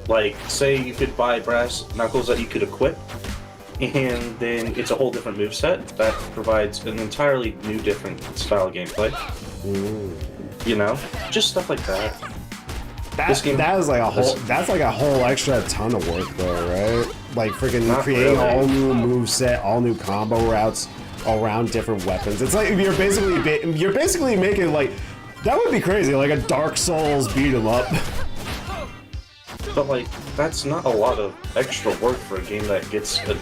Like, say you could buy brass knuckles that you could equip, and then it's a whole different moveset that provides an entirely new, different style of gameplay. You know, just stuff like that. This game- That is like a whole. That's like a whole extra ton of work, though, right? Like freaking Not creating a really. whole new move set, all new combo routes around different weapons. It's like you're basically making like that would be crazy, like a Dark Souls beat 'em up. But like, that's not a lot of extra work for a game that gets a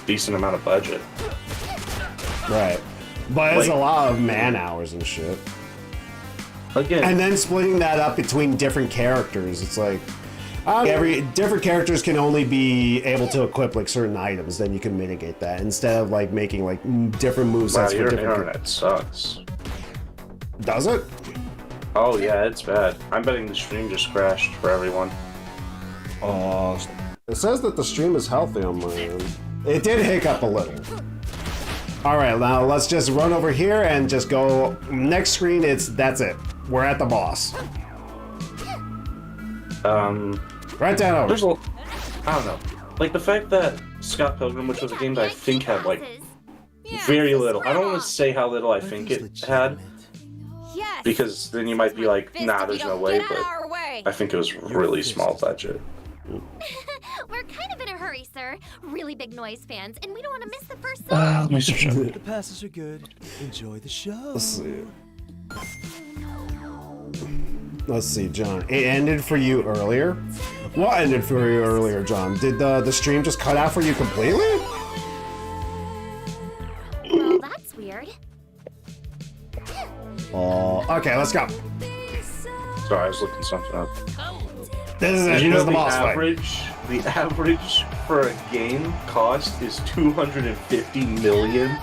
decent amount of budget. Right. But it's Like- a lot of man hours and shit. Again, And then splitting that up between different characters, it's like every different characters can only be able to equip like certain items. Then you can mitigate that instead of like making like different wow, movesets for your different. internet sucks. Does it? Oh yeah, it's bad. I'm betting the stream just crashed for everyone. It says that the stream is healthy on my end. It did hiccup a little. All right, now let's just run over here and just go. Next screen, that's it. We're at the boss. Right down over. There's a, I don't know, like the fact that Scott Pilgrim, which was a game that I think had like very little. I don't want to say how little I think it had, Yes. because then you might be like, Fist nah, if you there's no don't way. get out But of our way. I think it was really small budget. We're kind of in a hurry, sir. Really big noise fans, and we don't want to miss the first song. Let me search up. The passes are good. Enjoy the show. Let's see. Let's see, John. It ended for you earlier? What ended for you earlier, John? Did the stream just cut out for you completely? Well, that's weird. Oh, okay, let's go. Sorry, I was looking something up. This is it. Did you This know is the the boss fight. average for a game cost is 250 million?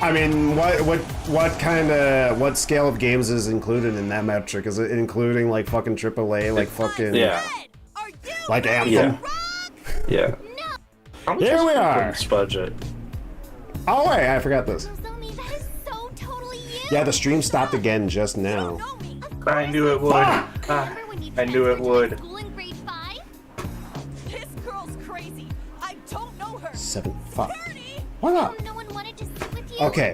I mean, what scale of games is included in that metric? Is it including like fucking AAA, like fucking Yeah. like Anthem? Yeah. Yeah. How much Here is we are. Antham's budget? Oh wait, I forgot this. Rosalie, that is so totally you. Yeah, the stream stopped again just now. I knew it would. Ah, Remember when you I knew it would. School in grade 5? This girl's crazy. I don't know her. 7, 5. Why not? No one wanted to sit with you. Okay,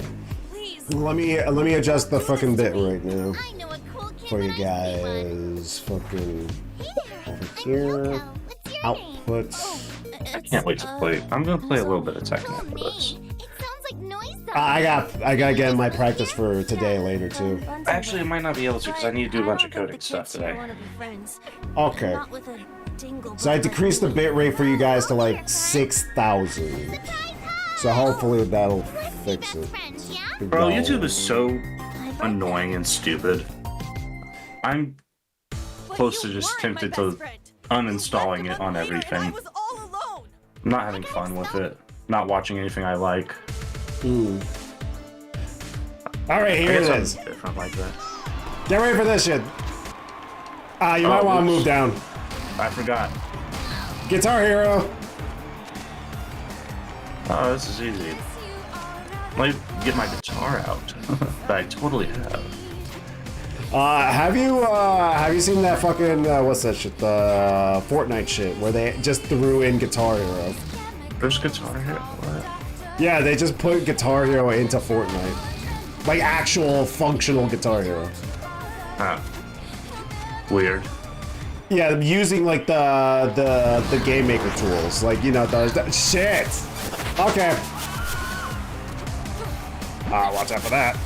Please, Let me adjust the fucking bit right now I know a cool kid for you when I see one. guys. Fucking Hey there, over I'm here. Kyoko. What's your Output. name? I can't wait to play. I'm gonna play a little bit of Tekken Oh, after this. me. It sounds like noise. I gotta get my practice for today later too. Actually, I might not be able to because I need to do a bunch of coding stuff today. Okay. So I decreased the bit rate for you guys to like 6,000. So hopefully that'll fix it. Friends, yeah? Bro, YouTube is so annoying and stupid. I'm close to just tempted to uninstalling it on I everything. was all alone. I'm not having fun with it. Not watching anything I like. Alright, here I it guess I'm is. different like that. Get ready for this shit. You might want to oops. move down. I forgot. Guitar Hero. Oh, this is easy. Let me get my guitar out. That I totally have. Have you seen that fucking what's that shit? The Fortnite shit where they just threw in Guitar Hero. There's guitar here. What? Yeah, they just put Guitar Hero into Fortnite. Like actual functional Guitar Hero. Huh. Weird. Yeah, using like the game maker tools, like you know those. Shit. Okay. Watch out for that.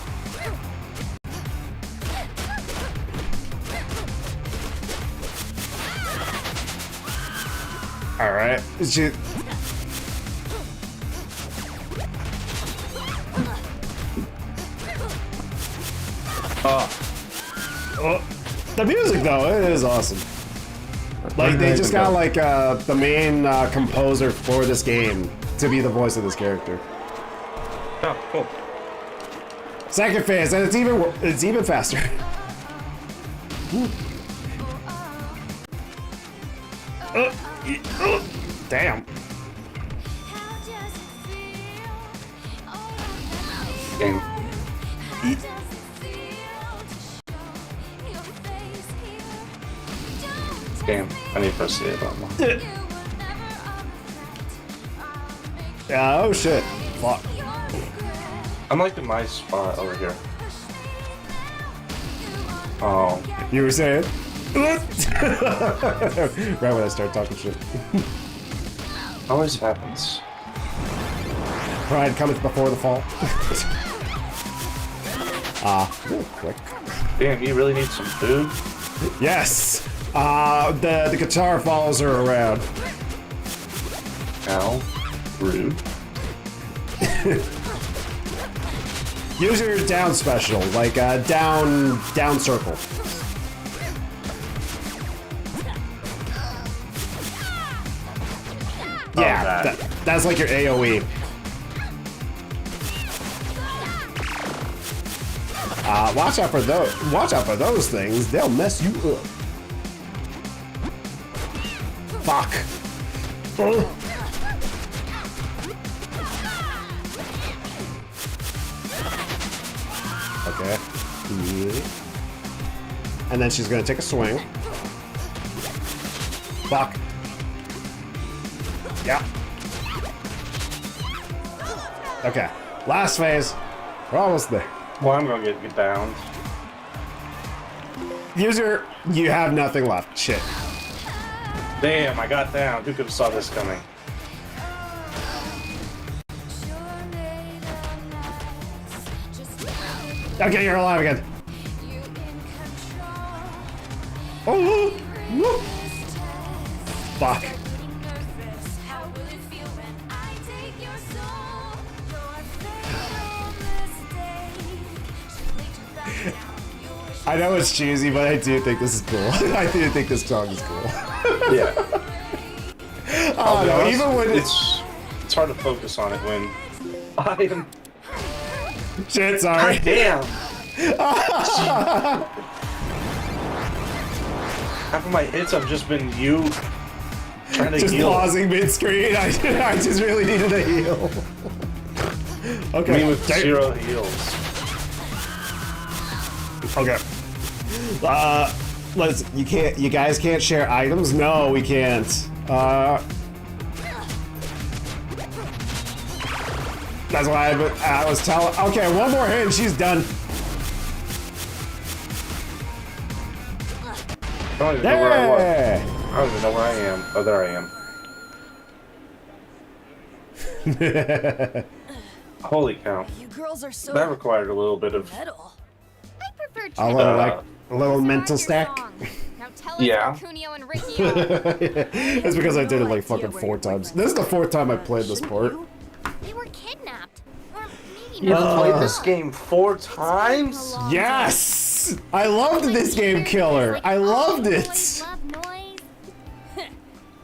All right. Oh, the music though, it is awesome. Like they just got like the main composer for this game to be the voice of this character. Oh, cool. Second phase, and it's even faster. Damn. Game. Game. I need to press the A button. Yeah, oh shit. Fuck. I'm like in my spot over here. Oh. You were saying? Right when I start talking shit. Always happens. Pride cometh before the fall. Real quick. Damn, you really need some food? Yes! The guitar follows her around. Ow. Rude. Use your down special, like down circle. Yeah, that's like your AoE. Watch out for those. Watch out for those things. They'll mess you up. Fuck. Okay. Yeah. And then she's gonna take a swing. Fuck. Yeah. Okay. Last phase. We're almost there. Well, I'm gonna get bound. User, you have nothing left. Shit. Damn, I got down. Who could have saw this coming? Okay, you're alive again. Oh, woo. Fuck. I know it's cheesy, but I do think this is cool. I do think this song is cool. Yeah. Oh no, even when it's hard to focus on it when I am. Shit, sorry. God damn. Half of my hits have just been you trying to Just heal. pausing mid-screen. I just really needed a heal. Okay. Me with 0 heals. Okay. You guys can't share items? No, we can't. That's why I was telling. Okay, one more hit and she's done. I don't even know where I was. There! I don't even know where I am. Oh, there I am. Holy cow. You girls are so That required a little bit of... metal. I prefer A little, like, a little So mental on your stack. song. Now tell us Yeah. what Cuneo and Ricky are. It's because I did it like fucking 4 times. This is the 4th time I played this part. They were kidnapped. Or maybe You've not. played this game 4 times? Yes! I loved this game, Killer. I loved it. Love noise.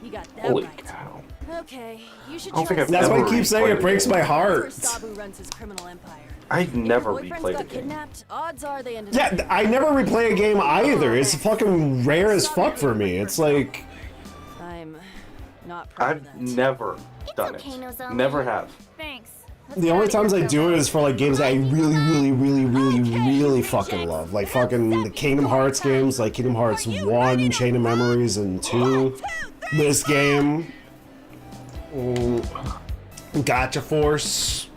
You got that Holy right. cow. Okay, you should I don't try think I've That's why I ever keep saying it replayed breaks it. my That's where heart. Sabu runs his criminal empire. I've never If your boyfriends replayed got the game. kidnapped, odds are they ended up. Yeah, I never replay a game either. It's fucking rare as fuck for me. It's like, I'm not proud of I've that. never done okay, it. Nozomi. Never have. Thanks. the only times I do it is for like games that I really fucking love. Like fucking the Kingdom Hearts games, like Kingdom Hearts 1, Chain of Memories, and 2. This game. Gotcha Force.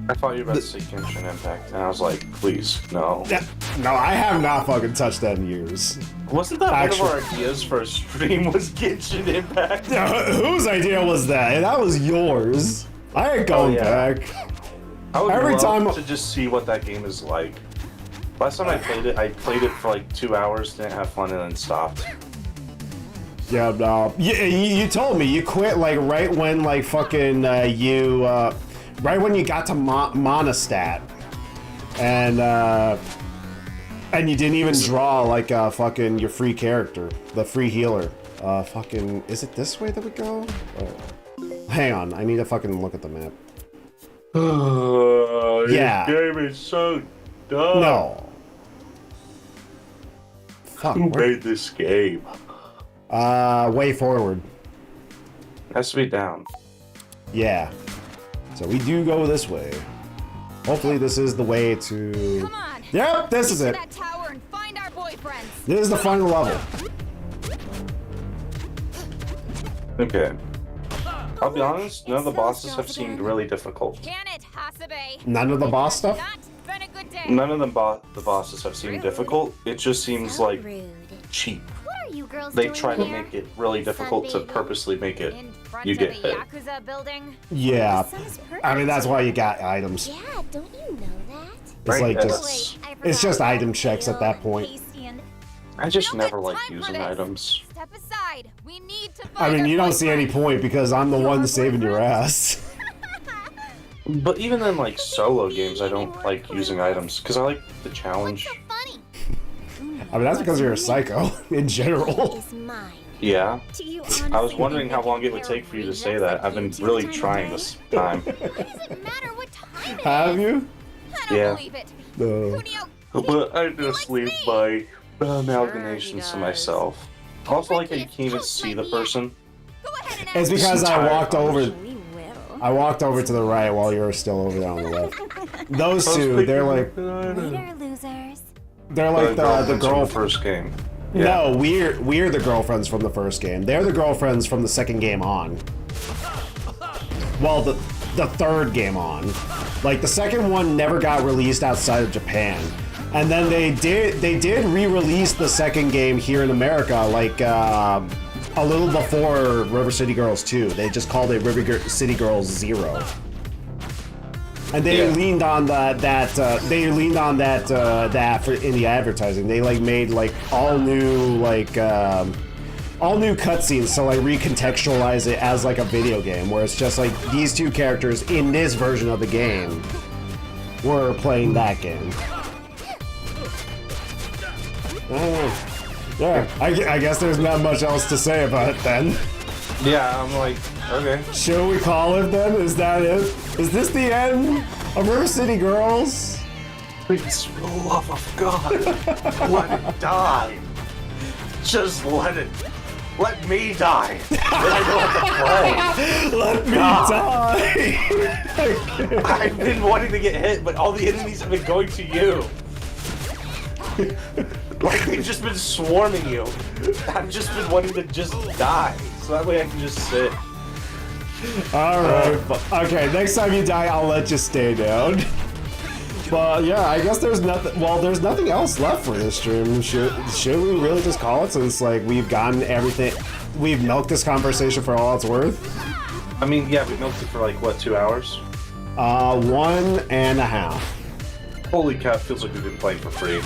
I thought you were about to say Genshin Impact, and I was like, please, no. Yeah, no, I have not fucking touched that in years. Wasn't that Actually- one of our ideas for a stream was Genshin Impact? Whose idea was that? That was yours. I ain't going yeah. back. I would Every love time- to just see what that game is like. Last time I played it for like 2 hours, didn't have fun, and then stopped. Yeah, no. You told me you quit like right when like fucking right when you got to Monostat, and you didn't even draw like fucking your free character, the free healer. Fucking, is it this way that we go? Hang on, I need to fucking look at the map. Yeah. This game is so dumb. No. Fuck. Who where- made this game? Way forward. Has to be down. Yeah. So we do go this way. Hopefully this is the way to... Come on. Yep, this is Get it. to that tower and find our boyfriends. This is the final level. Okay. I'll be honest, none of the bosses have seemed really difficult. Can it, Hasabe? None of the boss stuff? Not been a good day. None of the bosses have seemed difficult. It just seems like Rude. cheap. What are you girls They doing try to here? make it really difficult to purposely make it. In front You of get the hit. Yakuza building. Yeah. The sun is perfect. I mean, that's why you got items. Yeah, don't you know that? It's Right, like that's- just... I It's just forgot item about checks at Kale that and point. Casey and- I just We don't never got like time for using this. items. Step aside. We need to find I mean, our you don't see any boyfriends. point because I'm the one saving your ass. But even in like solo games, I don't like using items because I like the challenge. What's so funny? I mean, that's because you're a psycho in general. Is mine. Yeah. Do you I was wondering how long it would take for you to say that. I've been really trying this time. Why does it matter what time it is? Have you? I don't Yeah. believe it. No. Cuneo, But I just leave my amalgamations does. to myself. Also, like, you can't even see the person. go ahead and It's ask. because I entire walked over... We will. I walked over to the right while you were still over there on the left. Those two, they're like Later, losers. the girlfriends from girl. the first game. No, we're the girlfriends from the first game. They're the girlfriends from the second game on. Well, the third game on. Like the second one never got released outside of Japan, and then they did re-release the second game here in America, like a little before River City Girls 2. They just called it River City Girls 0. And they leaned on that for in the advertising. They like made like all new cutscenes to like recontextualize it as like a video game, where it's just like these two characters in this version of the game were playing that game. Yeah, I guess there's not much else to say about it then. Yeah, I'm like, okay. Shall we call it then? Is that it? Is this the end of River City Girls? Please, for the love of God, let it die. Just let it. Let me die. Then I don't have to play. Let me die! I've been wanting to get hit, but all the enemies have been going to you. Like, they've just been swarming you. I've just been wanting to just die, so that way I can just sit. All right. Okay, next time you die, I'll let you stay down. But yeah, I guess there's nothing. Well, there's nothing else left for this stream. Should we really just call it, since like we've gotten everything? We've milked this conversation for all it's worth. I mean, yeah, we milked it for like what, 2 hours? 1.5. Holy cow! It feels like we've been playing for free.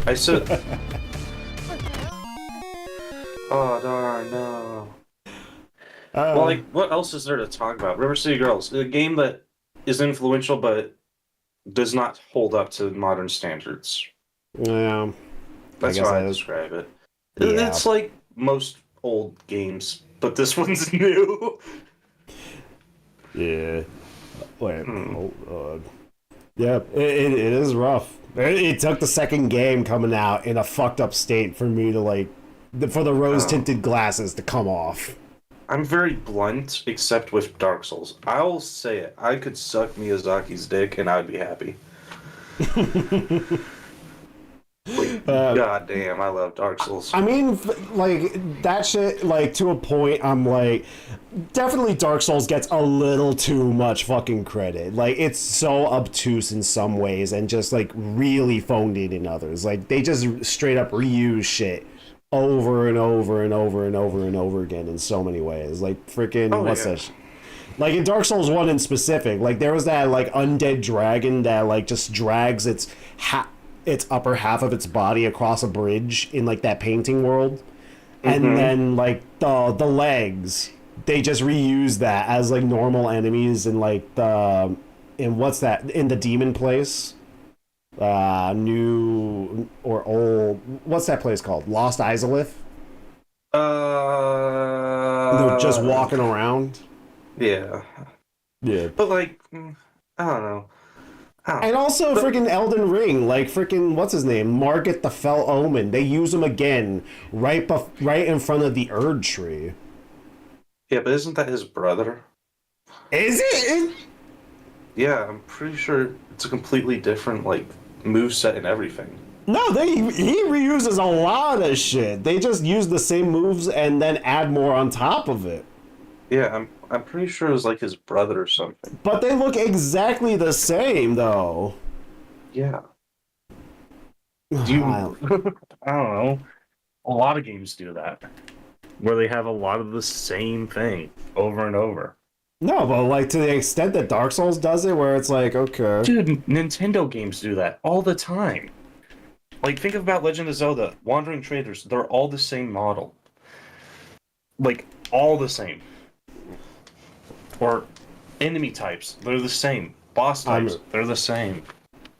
I said. Oh darn no. Well, like, what else is there to talk about? River City Girls, a game that is influential but does not hold up to modern standards. Yeah, That's how I describe it. Yeah. It's like most old games, but this one's new. Yeah. Wait. Yeah, it is rough. It took the second game coming out in a fucked up state for me to like, for the rose tinted glasses to come off. I'm very blunt, except with Dark Souls. I'll say it. I could suck Miyazaki's dick and I'd be happy. God damn, I love Dark Souls. I mean, like, that shit, like, to a point, I'm like, definitely Dark Souls gets a little too much fucking credit. Like, it's so obtuse in some ways and just, like, really phoned in others. Like, they just straight up reuse shit over and over and over and over and over again in so many ways. Like, freaking, that? Like, in Dark Souls 1 in specific, like, there was that, like, undead dragon that, like, just drags its upper half of its body across a bridge in, like, that painting world. And then, like, the legs, they just reuse that as, like, normal enemies in, like, in the demon place. New or old, what's that place called? Lost Izalith? They're just walking around. Yeah. But like, I don't know. And also freaking Elden Ring, like freaking what's his name, Margit the Fell Omen. They use him again right in front of the Erd tree. Yeah, but isn't that his brother? Is it? Yeah, I'm pretty sure it's a completely different like moveset and everything. No, he reuses a lot of shit. They just use the same moves and then add more on top of it. Yeah, I'm pretty sure it was like his brother or something. But they look exactly the same though. Yeah. I don't know. A lot of games do that. Where they have a lot of the same thing over and over. No, but like to the extent that Dark Souls does it, where it's like, okay. Dude, Nintendo games do that all the time. Like, think about Legend of Zelda, Wandering Traders, they're all the same model. Like, all the same. Or enemy types, they're the same. Boss types, they're the same.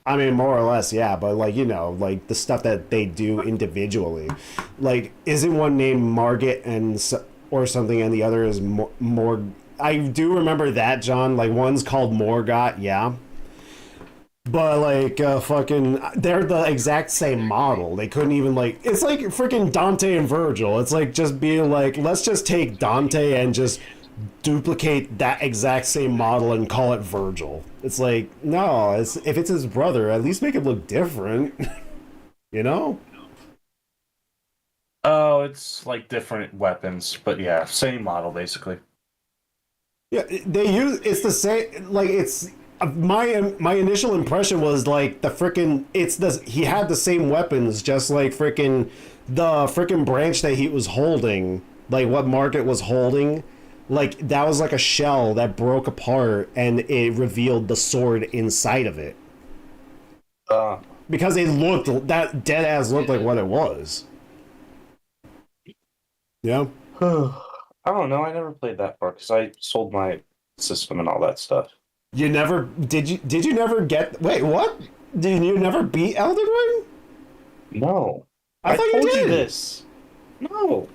I mean, more or less, yeah, but like, you know, like the stuff that they do individually. Like, isn't one named Margit or something, and the other is more. I do remember that, John. Like, one's called Morgott, yeah. But, like, fucking, they're the exact same model. They couldn't even, like, it's like freaking Dante and Virgil. It's like just being like, let's just take Dante and just duplicate that exact same model and call it Virgil. It's like, no, if it's his brother, at least make it look different. You know? Oh, it's like different weapons, but yeah, same model, basically. Yeah, it's the same, like, it's, my initial impression was, like, he had the same weapons, just like the frickin' branch that he was holding, like, what Margit was holding, like, that was like a shell that broke apart, and it revealed the sword inside of it. Because that dead-ass looked like what it was. Yeah? I don't know. I never played that far because I sold my system and all that stuff. You never did you never get? Wait, what? Did you never beat Elden Ring? No, I thought you told did. You this. No,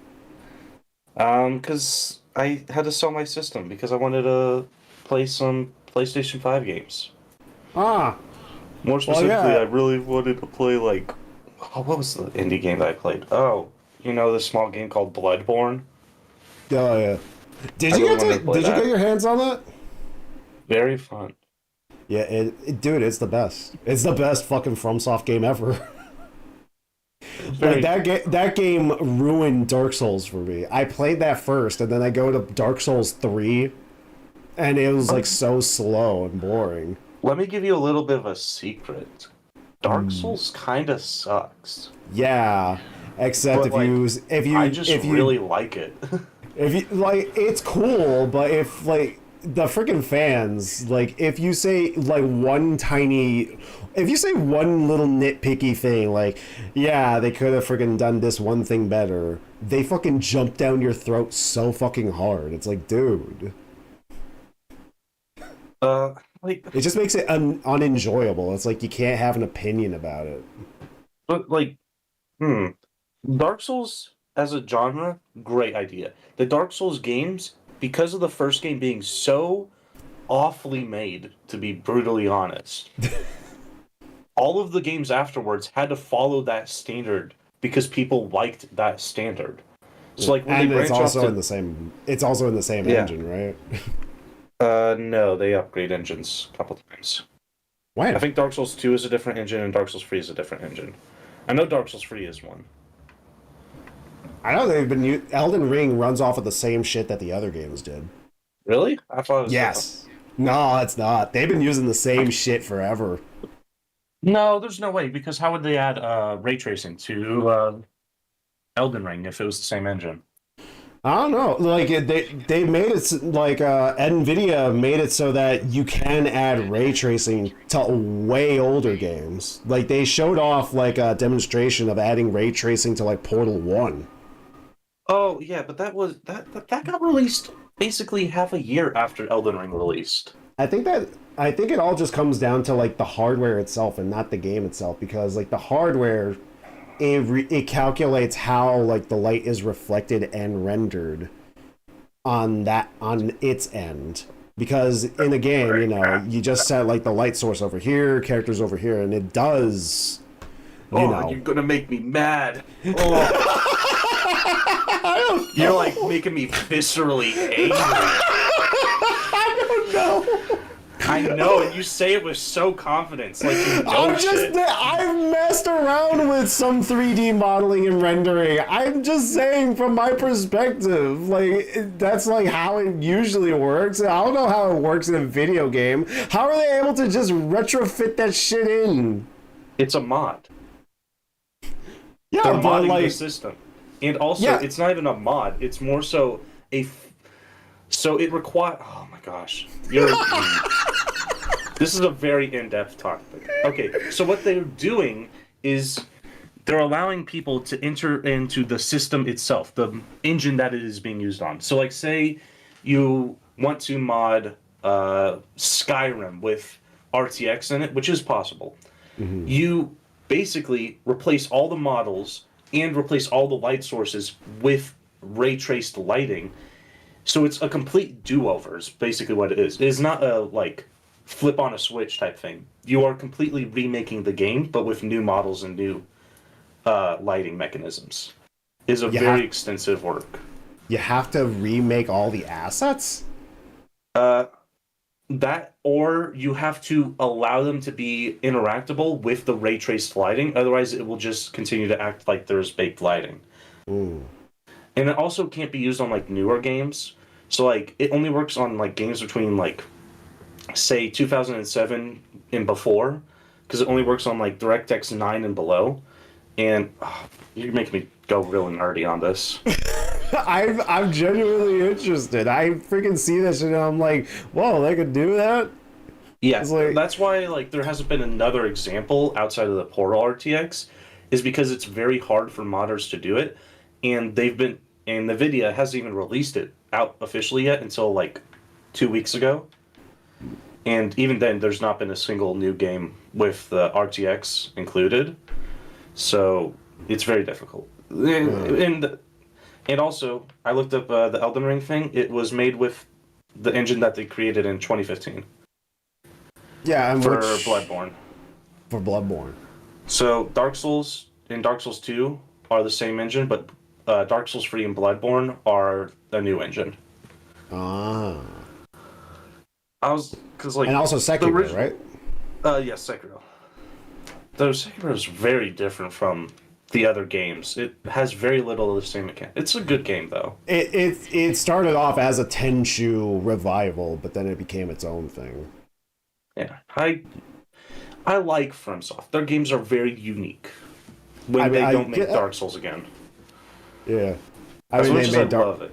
because I had to sell my system because I wanted to play some PlayStation 5 games. Ah, more specifically, I really wanted to play like, what was the indie game that I played? Oh, you know, the small game called Bloodborne. Oh yeah. Did you get your hands on that? Very fun. Yeah, dude, it's the best. It's the best fucking FromSoft game ever. Like that game ruined Dark Souls for me. I played that first, and then I go to Dark Souls 3, And it was like so slow and boring. Let me give you a little bit of a secret. Dark Souls kind of sucks. Yeah, except But, if you I just really like it. if you like, it's cool, but if like the freaking fans, like if you say like if you say one little nitpicky thing, like yeah, they could have freaking done this one thing better, they fucking jump down your throat so fucking hard. It's like, dude. It just makes it unenjoyable. It's like you can't have an opinion about it. But Dark Souls as a genre, great idea. The Dark Souls games, because of the first game being so awfully made, to be brutally honest, all of the games afterwards had to follow that standard because people liked that standard. So like when and they branch it's also off to, in the same. It's also in the same engine, right? no, they upgrade engines a couple times. Why? I think Dark Souls 2 is a different engine and Dark Souls 3 is a different engine. I know Dark Souls 3 is one. I know they've been. Elden Ring runs off of the same shit that the other games did. Really? I thought it was Yes. No, it's not. They've been using the same shit forever. No, there's no way, because how would they add ray tracing to Elden Ring if it was the same engine? I don't know. Like they made it like Nvidia made it so that you can add ray tracing to way older games. Like they showed off like a demonstration of adding ray tracing to like Portal 1. Oh yeah, but that got released basically half a year after Elden Ring released. I think it all just comes down to like the hardware itself and not the game itself, because like the hardware it calculates how like the light is reflected and rendered on its end, because in the game, you know, you just set like the light source over here, characters over here, and it does, you know. You're gonna make me mad. Oh. You're like making me viscerally angry. I don't know. I know, and you say it with so confidence, like you know shit. I've messed around with some 3D modeling and rendering. I'm just saying from my perspective, like that's like how it usually works. I don't know how it works in a video game. How are they able to just retrofit that shit in? It's a mod. Yeah, They're but modding like the system, and also it's not even a mod. It's more so so it requires. Oh my gosh, this is a very in-depth topic. Okay, so what they're doing is they're allowing people to enter into the system itself, the engine that it is being used on. So, like, say you want to mod Skyrim with RTX in it, which is possible. Mm-hmm. You basically replace all the models and replace all the light sources with ray traced lighting. So it's a complete do-over is basically what it is. It is not a, like, flip on a switch type thing. You are completely remaking the game, but with new models and new lighting mechanisms. It is a very extensive work. You have to remake all the assets? That, or you have to allow them to be interactable with the ray traced lighting, otherwise it will just continue to act like there's baked lighting. Ooh. And it also can't be used on like newer games. So like it only works on like games between like say 2007 and before, because it only works on like DirectX 9 and below. And you're making me go real nerdy on this. I'm genuinely interested. I freaking see this and I'm like, whoa, they could do that? Yeah, like... that's why like there hasn't been another example outside of the Portal RTX, is because it's very hard for modders to do it, and NVIDIA hasn't even released it out officially yet until like 2 weeks ago. And even then, there's not been a single new game with the RTX included, so it's very difficult. And also, I looked up the Elden Ring thing. It was made with the engine that they created in 2015. Yeah, and for Bloodborne. For Bloodborne. So Dark Souls and Dark Souls 2 are the same engine, but Dark Souls 3 and Bloodborne are a new engine. Ah. Because like, and also Sekiro, right? Yes, Sekiro. Though Sekiro is very different from the other games. It has very little of the same mechanic. It's a good game though. It started off as a Tenchu revival, but then it became its own thing. Yeah, I like FromSoft. Their games are very unique. When they don't make Dark Souls again. Yeah. As much as I love it,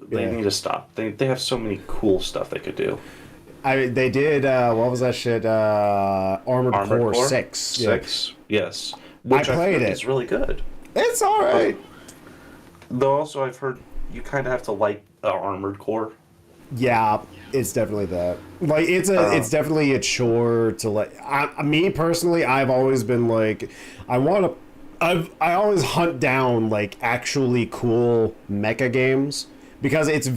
they need to stop. They have so many cool stuff they could do. They did, what was that shit? Armored Core 6. 6, yes. Which I played it. It's really good. It's alright. Though also I've heard you kind of have to like Armored Core. Yeah, it's definitely that. Like, it's definitely a chore to like. Me personally, I've always been like, I always hunt down like actually cool mecha games because it's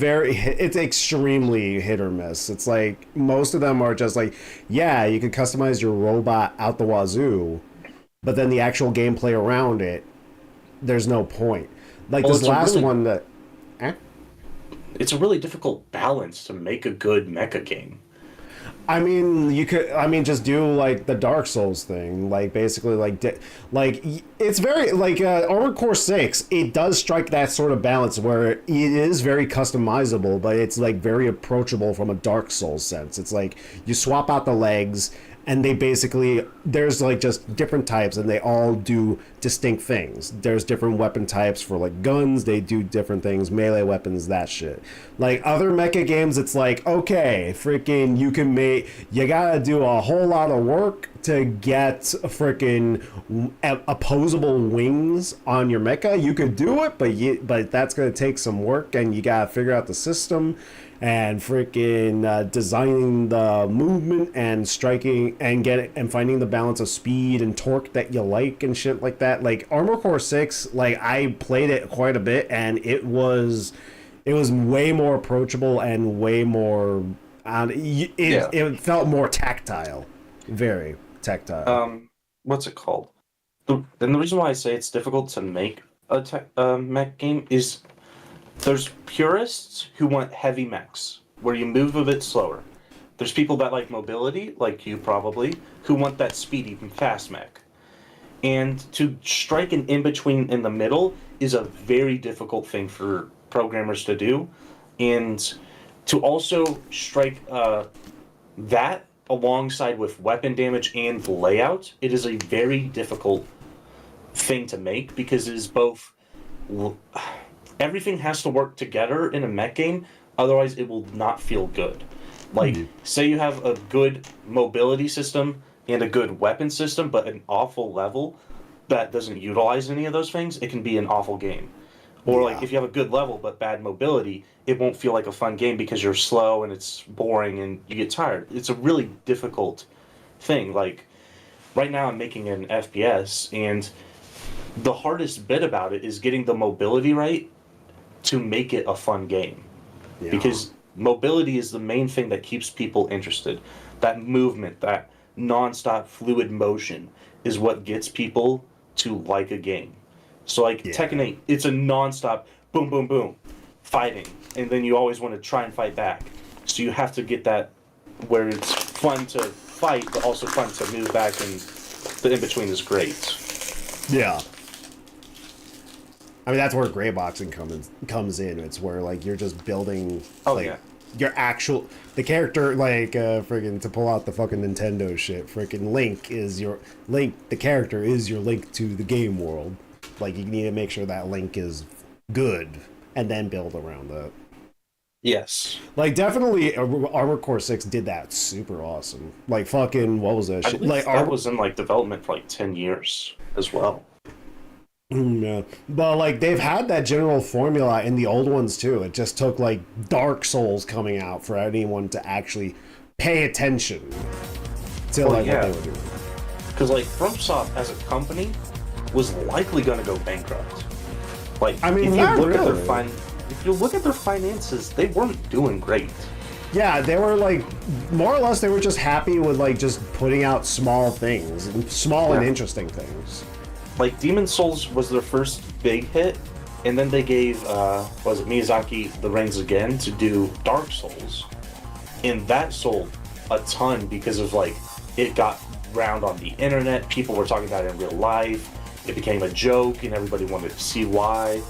extremely hit or miss. It's like most of them are just like, yeah, you can customize your robot out the wazoo, but then the actual gameplay around it, there's no point. Like this last one that. It's a really difficult balance to make a good mecha game. I mean, just do like the Dark Souls thing, like basically like it's very like Armored Core 6. It does strike that sort of balance where it is very customizable, but it's like very approachable from a Dark Souls sense. It's like you swap out the legs, and they basically there's like just different types, and they all do distinct things. There's different weapon types for like guns. They do different things, melee weapons, that shit. Like other mecha games, it's like, okay, freaking you gotta do a whole lot of work to get freaking opposable wings on your mecha. You could do it, but that's gonna take some work, and you gotta figure out the system and freaking designing the movement and striking and finding the balance of speed and torque that you like and shit like that. Like Armored Core 6, like I played it quite a bit, and it was way more approachable and way more it felt more tactile, very tactile. What's it called? And the reason why I say it's difficult to make a mech game is there's purists who want heavy mechs, where you move a bit slower. There's people that like mobility, like you probably, who want that speedy and fast mech. And to strike an in-between in the middle is a very difficult thing for programmers to do. And to also strike that alongside with weapon damage and layout, it is a very difficult thing to make because it is both... Everything has to work together in a mech game, otherwise it will not feel good. Like, say you have a good mobility system and a good weapon system, but an awful level that doesn't utilize any of those things, it can be an awful game. Or like if you have a good level but bad mobility, it won't feel like a fun game because you're slow and it's boring and you get tired. It's a really difficult thing. Like, right now I'm making an FPS, and the hardest bit about it is getting the mobility right to make it a fun game. Yeah. Because mobility is the main thing that keeps people interested. That movement, that non-stop fluid motion is what gets people to like a game. So like Tekken 8, it's a non-stop boom, boom, boom, fighting. And then you always want to try and fight back. So you have to get that where it's fun to fight, but also fun to move back, and the in-between is great. Yeah. I mean, that's where gray boxing comes in. It's where, like, you're just building, your actual... The character, like, friggin' to pull out the fucking Nintendo shit, friggin' the character is your link to the game world. Like, you need to make sure that link is good, and then build around that. Yes. Like, definitely, Armored Core 6 did that super awesome. Like, fucking, what was that shit? Like, that was in, like, development for, like, 10 years as well. Yeah, but like they've had that general formula in the old ones too. It just took like Dark Souls coming out for anyone to actually pay attention to what they were doing. Because like FromSoft as a company was likely going to go bankrupt. Like, I mean, if you look at their finances, they weren't doing great. Yeah, they were like more or less they were just happy with like just putting out small things, and interesting things. Like, Demon Souls was their first big hit, and then they gave, Miyazaki the reins again to do Dark Souls. And that sold a ton because of, like, it got round on the internet, people were talking about it in real life, it became a joke and everybody wanted to see why.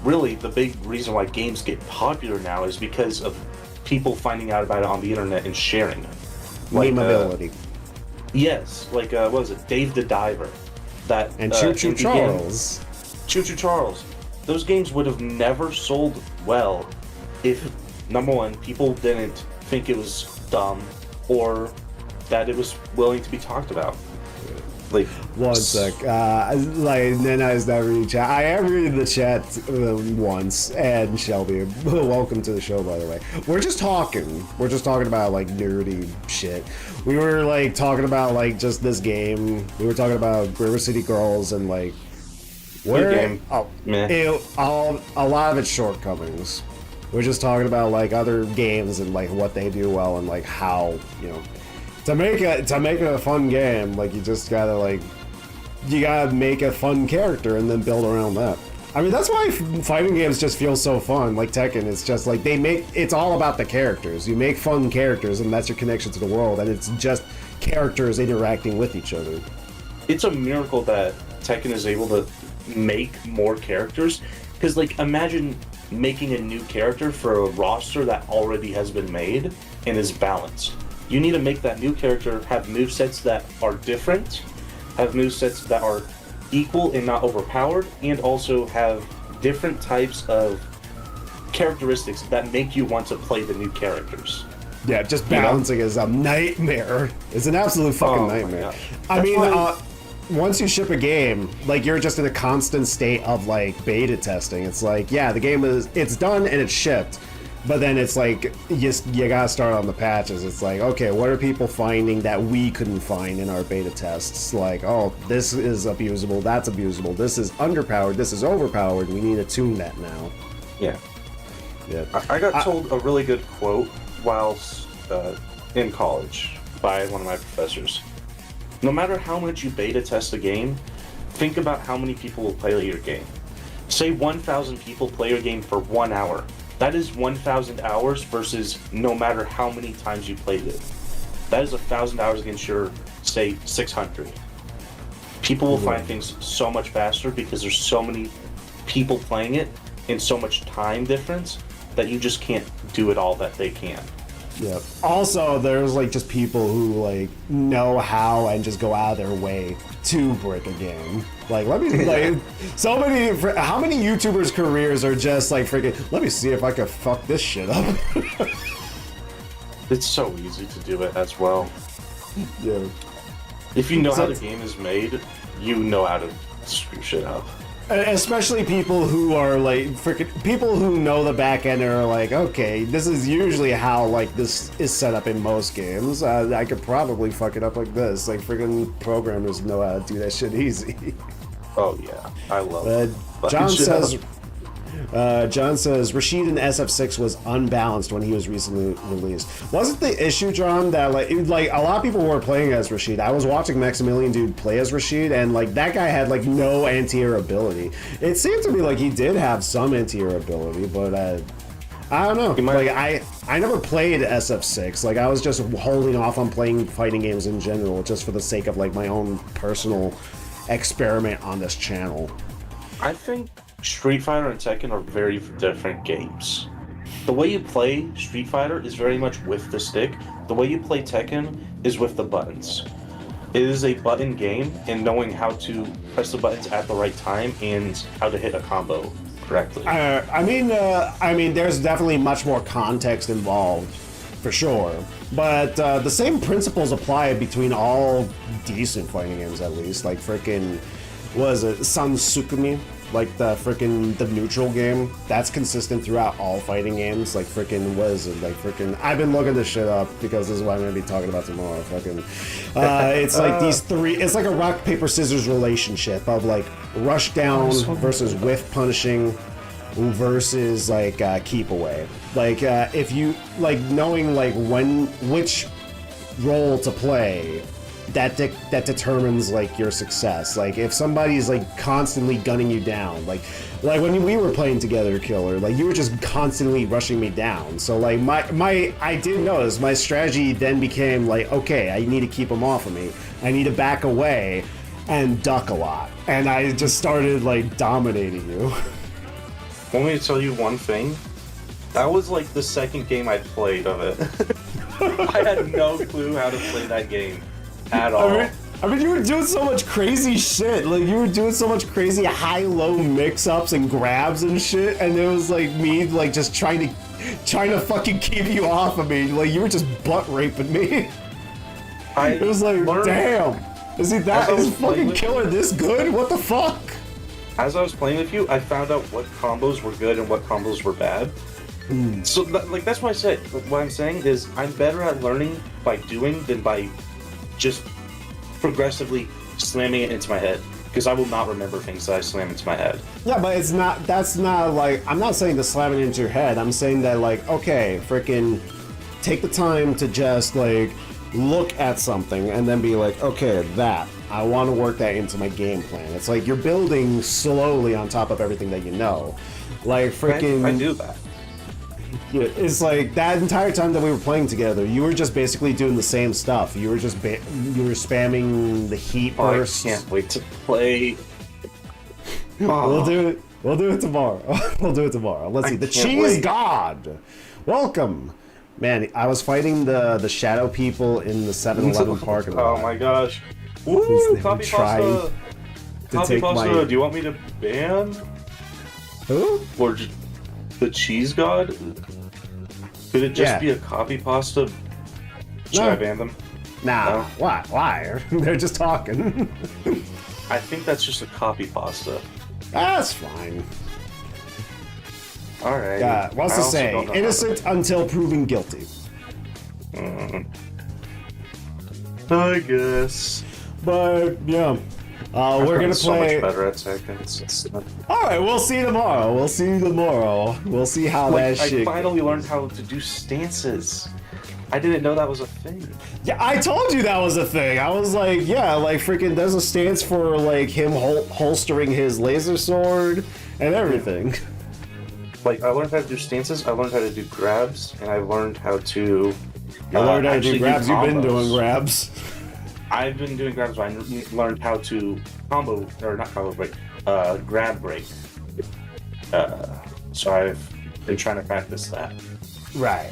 Really, the big reason why games get popular now is because of people finding out about it on the internet and sharing it. Memeability. Yes, like what was it, Dave the Diver, that And Choo Choo indie game- Charles. Choo Choo Charles. Those games would have never sold well if, number one, people didn't think it was dumb or that it was willing to be talked about. Like, One sec. Nana's not reading chat. I am reading the chat once. And Shelby, welcome to the show, by the way. We're just talking. We're just talking about, like, nerdy shit. We were, like, talking about, like, just this game. We were talking about River City Girls and, like, Good game. Meh. A lot of its shortcomings. We're just talking about, like, other games and, like, what they do well and, like, how, you know... To make a fun game, like, you just gotta, like, you gotta make a fun character and then build around that. I mean, that's why fighting games just feel so fun. Like Tekken, it's just like it's all about the characters. You make fun characters, and that's your connection to the world, and it's just characters interacting with each other. It's a miracle that Tekken is able to make more characters, because, like, imagine making a new character for a roster that already has been made and is balanced. You need to make that new character have movesets that are different, have movesets that are equal and not overpowered, and also have different types of characteristics that make you want to play the new characters. Yeah, just balancing is a nightmare. It's an absolute fucking nightmare. I mean, once you ship a game, like, you're just in a constant state of, like, beta testing. It's like, yeah, the game it's done and it's shipped. But then it's like, you gotta start on the patches. It's like, okay, what are people finding that we couldn't find in our beta tests? Like, oh, this is abusable, that's abusable, this is underpowered, this is overpowered, we need to tune that now. Yeah. Yeah. I got told a really good quote whilst in college by one of my professors. No matter how much you beta test a game, think about how many people will play your game. Say 1,000 people play your game for 1 hour. That is 1,000 hours versus no matter how many times you played it. That is 1,000 hours against your, say, 600. People will find things so much faster because there's so many people playing it and so much time difference that you just can't do it all that they can. Yeah. Also, there's, like, just people who, like, know how and just go out of their way to break a game. Like, let me, like, how many YouTubers' careers are just, like, freaking, let me see if I can fuck this shit up. It's so easy to do it as well. Yeah. If you know how the game is made, you know how to screw shit up. Especially people who are, like, people who know the back end are like, okay, this is usually how, like, this is set up in most games. I could probably fuck it up like this. Like, freaking programmers know how to do that shit easy. Oh yeah, I love it. John says Rashid in SF6 was unbalanced when he was recently released. Wasn't the issue, John, that like a lot of people were playing as Rashid? I was watching Maximilian Dude play as Rashid, and like that guy had like no anti-air ability. It seemed to me like he did have some anti-air ability, but I don't know. Like I never played SF6. Like I was just holding off on playing fighting games in general, just for the sake of like my own personal experiment on this channel. I think Street Fighter and Tekken are very different games. The way you play Street Fighter is very much with the stick. The way you play Tekken is with the buttons. It is a button game, and knowing how to press the buttons at the right time and how to hit a combo correctly. I mean, there's definitely much more context involved, for sure. But the same principles apply between all decent fighting games, at least. Like frickin', what is it, San Sukumi? Like the neutral game, that's consistent throughout all fighting games. Like frickin', what is it? Like frickin', I've been looking this shit up because this is what I'm gonna be talking about tomorrow. Fucking, it's like these three. It's like a rock paper scissors relationship of like rush down versus whiff punishing versus like keep away. Like if you like knowing like which role to play. That determines like your success. Like if somebody's like constantly gunning you down, like when we were playing together, Killer, like you were just constantly rushing me down. So like I did notice my strategy then became like, okay, I need to keep them off of me. I need to back away, and duck a lot, and I just started like dominating you. Want me to tell you one thing? That was like the second game I played of it. I had no clue how to play that game at all. I mean, you were doing so much crazy shit. Like, you were doing so much crazy high-low mix-ups and grabs and shit, and it was like me, like, just trying to fucking keep you off of me. Like, you were just butt raping me. It was like, damn. Is fucking killer this good? What the fuck? As I was playing with you, I found out what combos were good and what combos were bad. So, that's why I said, what I'm saying is, I'm better at learning by doing than by just progressively slamming it into my head. Because I will not remember things that I slam into my head. Yeah, but that's not like, I'm not saying to slam it into your head. I'm saying that, like, okay, freaking take the time to just, like, look at something and then be like, okay, I want to work that into my game plan. It's like you're building slowly on top of everything that you know. Like, freaking... I do that. Yeah, it's like that entire time that we were playing together, you were just basically doing the same stuff. You were just you were spamming the heat bursts. I can't wait to play. We'll do it. We'll do it tomorrow. We'll do it tomorrow. Let's see. The Cheese God. Welcome. Man, I was fighting the shadow people in the 7-Eleven parking lot. Oh my gosh. Woo! Copy pasta. Copy pasta. My... Do you want me to ban? Who? Or just the Cheese God? Could it just be a copy pasta? Should I ban them? Nah. No? Why? They're just talking. I think that's just a copy pasta. That's fine. Alright. What's the saying? Innocent until proven guilty. I guess. But, yeah. We're gonna so play. Much better at seconds. Alright, we'll see tomorrow. We'll see how that shit. I finally learned how to do stances. I didn't know that was a thing. Yeah, I told you that was a thing. I was like, yeah, like freaking there's a stance for like him holstering his laser sword and everything. Like, I learned how to do stances, I learned how to do grabs, and I learned how to... You learned how to do grabs? You've been doing grabs. I've been doing grabs, but I learned how to grab break. So I've been trying to practice that. Right.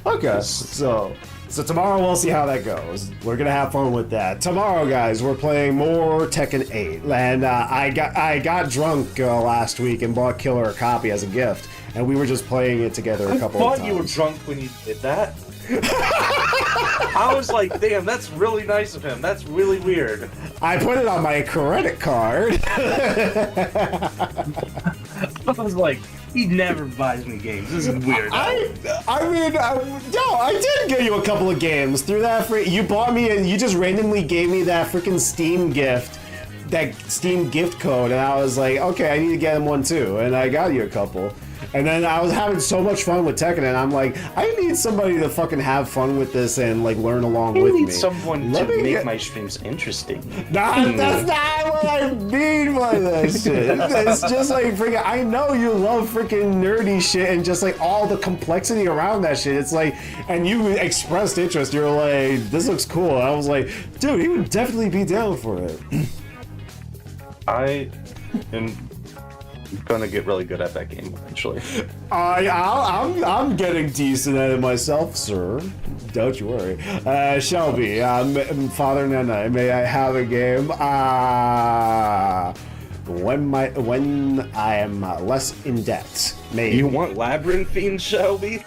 Okay, so tomorrow we'll see how that goes. We're gonna have fun with that. Tomorrow, guys, we're playing more Tekken 8, and I got drunk last week and bought Killer a copy as a gift, and we were just playing it together a couple of times. I thought you were drunk when you did that. I was like, damn, that's really nice of him. That's really weird. I put it on my credit card. I was like, he never buys me games. This is weird. I did give you a couple of games through that. You bought me and you just randomly gave me that freaking Steam gift, that Steam gift code, and I was like, okay, I need to get him one too, and I got you a couple. And then I was having so much fun with Tekken, and I'm like, I need somebody to fucking have fun with this and like learn along with me. I need someone to make my streams interesting. Nah, that's not what I mean by that shit. It's just like freaking, I know you love freaking nerdy shit and just like all the complexity around that shit. It's like, and you expressed interest. You're like, this looks cool. I was like, dude, he would definitely be down for it. I am gonna get really good at that game eventually. I'm getting decent at it myself, sir. Don't you worry. Shelby, Father Nana, may I have a game? When I am less in debt. Maybe. You want Labyrinthine, Shelby?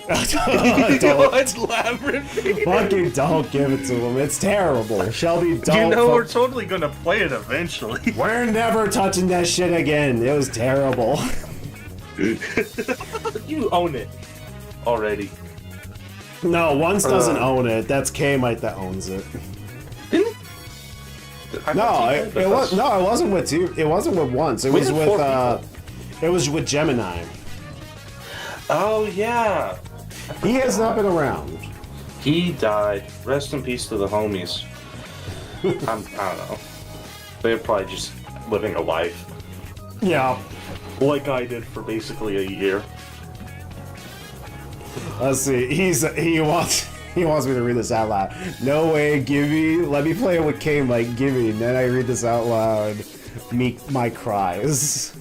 Don't. Labyrinthine. Fucking don't give it to him. It's terrible. Shelby, don't. You know we're totally gonna play it eventually. We're never touching that shit again. It was terrible. You own it already. No, Once doesn't own it. That's K-Mite that owns it. No, it wasn't with you. It wasn't with Once. It was with it was with Gemini. Oh yeah. He has not been around. He died. Rest in peace to the homies. I don't know. They're probably just living a life. Yeah. Like I did for basically a year. Let's see. He wants He wants me to read this out loud. No way, Gibby. Let me play it with Kane like Gibby, and then I read this out loud. My cries.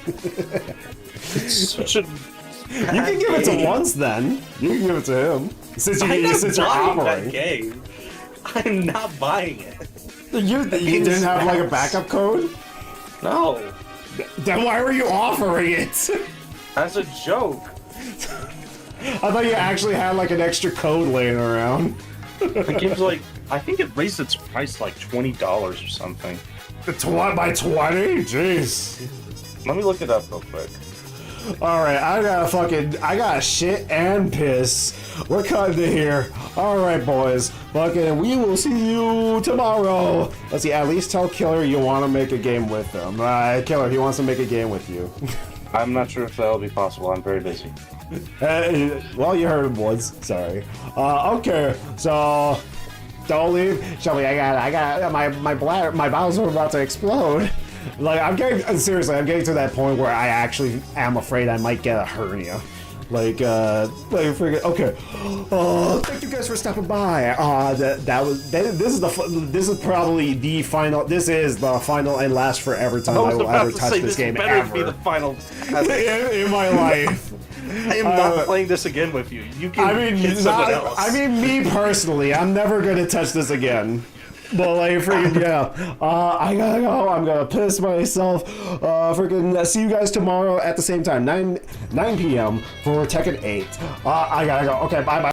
It's such a. You can give it to once then. You can give it to him. Since you're buying that operating. game. I'm not buying it. You didn't have like a backup code? No. Then why were you offering it? As a joke. I thought you actually had like an extra code laying around. The game's like, I think it raised its price like $20 or something. By 20? Jeez. Let me look it up real quick. Alright, I got shit and piss. We're cutting to here. Alright, boys. Fucking, we will see you tomorrow. Let's see, at least tell Killer you want to make a game with him. Killer, he wants to make a game with you. I'm not sure if that'll be possible. I'm very busy. Well, you heard him, boys. Sorry. Okay, so don't leave. Shelby, I got my bladder, my bowels are about to explode. Like, I'm getting to that point where I actually am afraid I might get a hernia. Like okay. Thank you guys for stopping by. This is probably the final. This is the final and last forever time I will ever touch this game better be ever the final. in my life. I am not playing this again with you. You can get someone else. I mean, me personally, I'm never gonna touch this again. But like, freaking yeah, I gotta go. I'm gonna piss myself. Freaking see you guys tomorrow at the same time, 9 p.m. for Tekken 8. I gotta go. Okay, bye bye.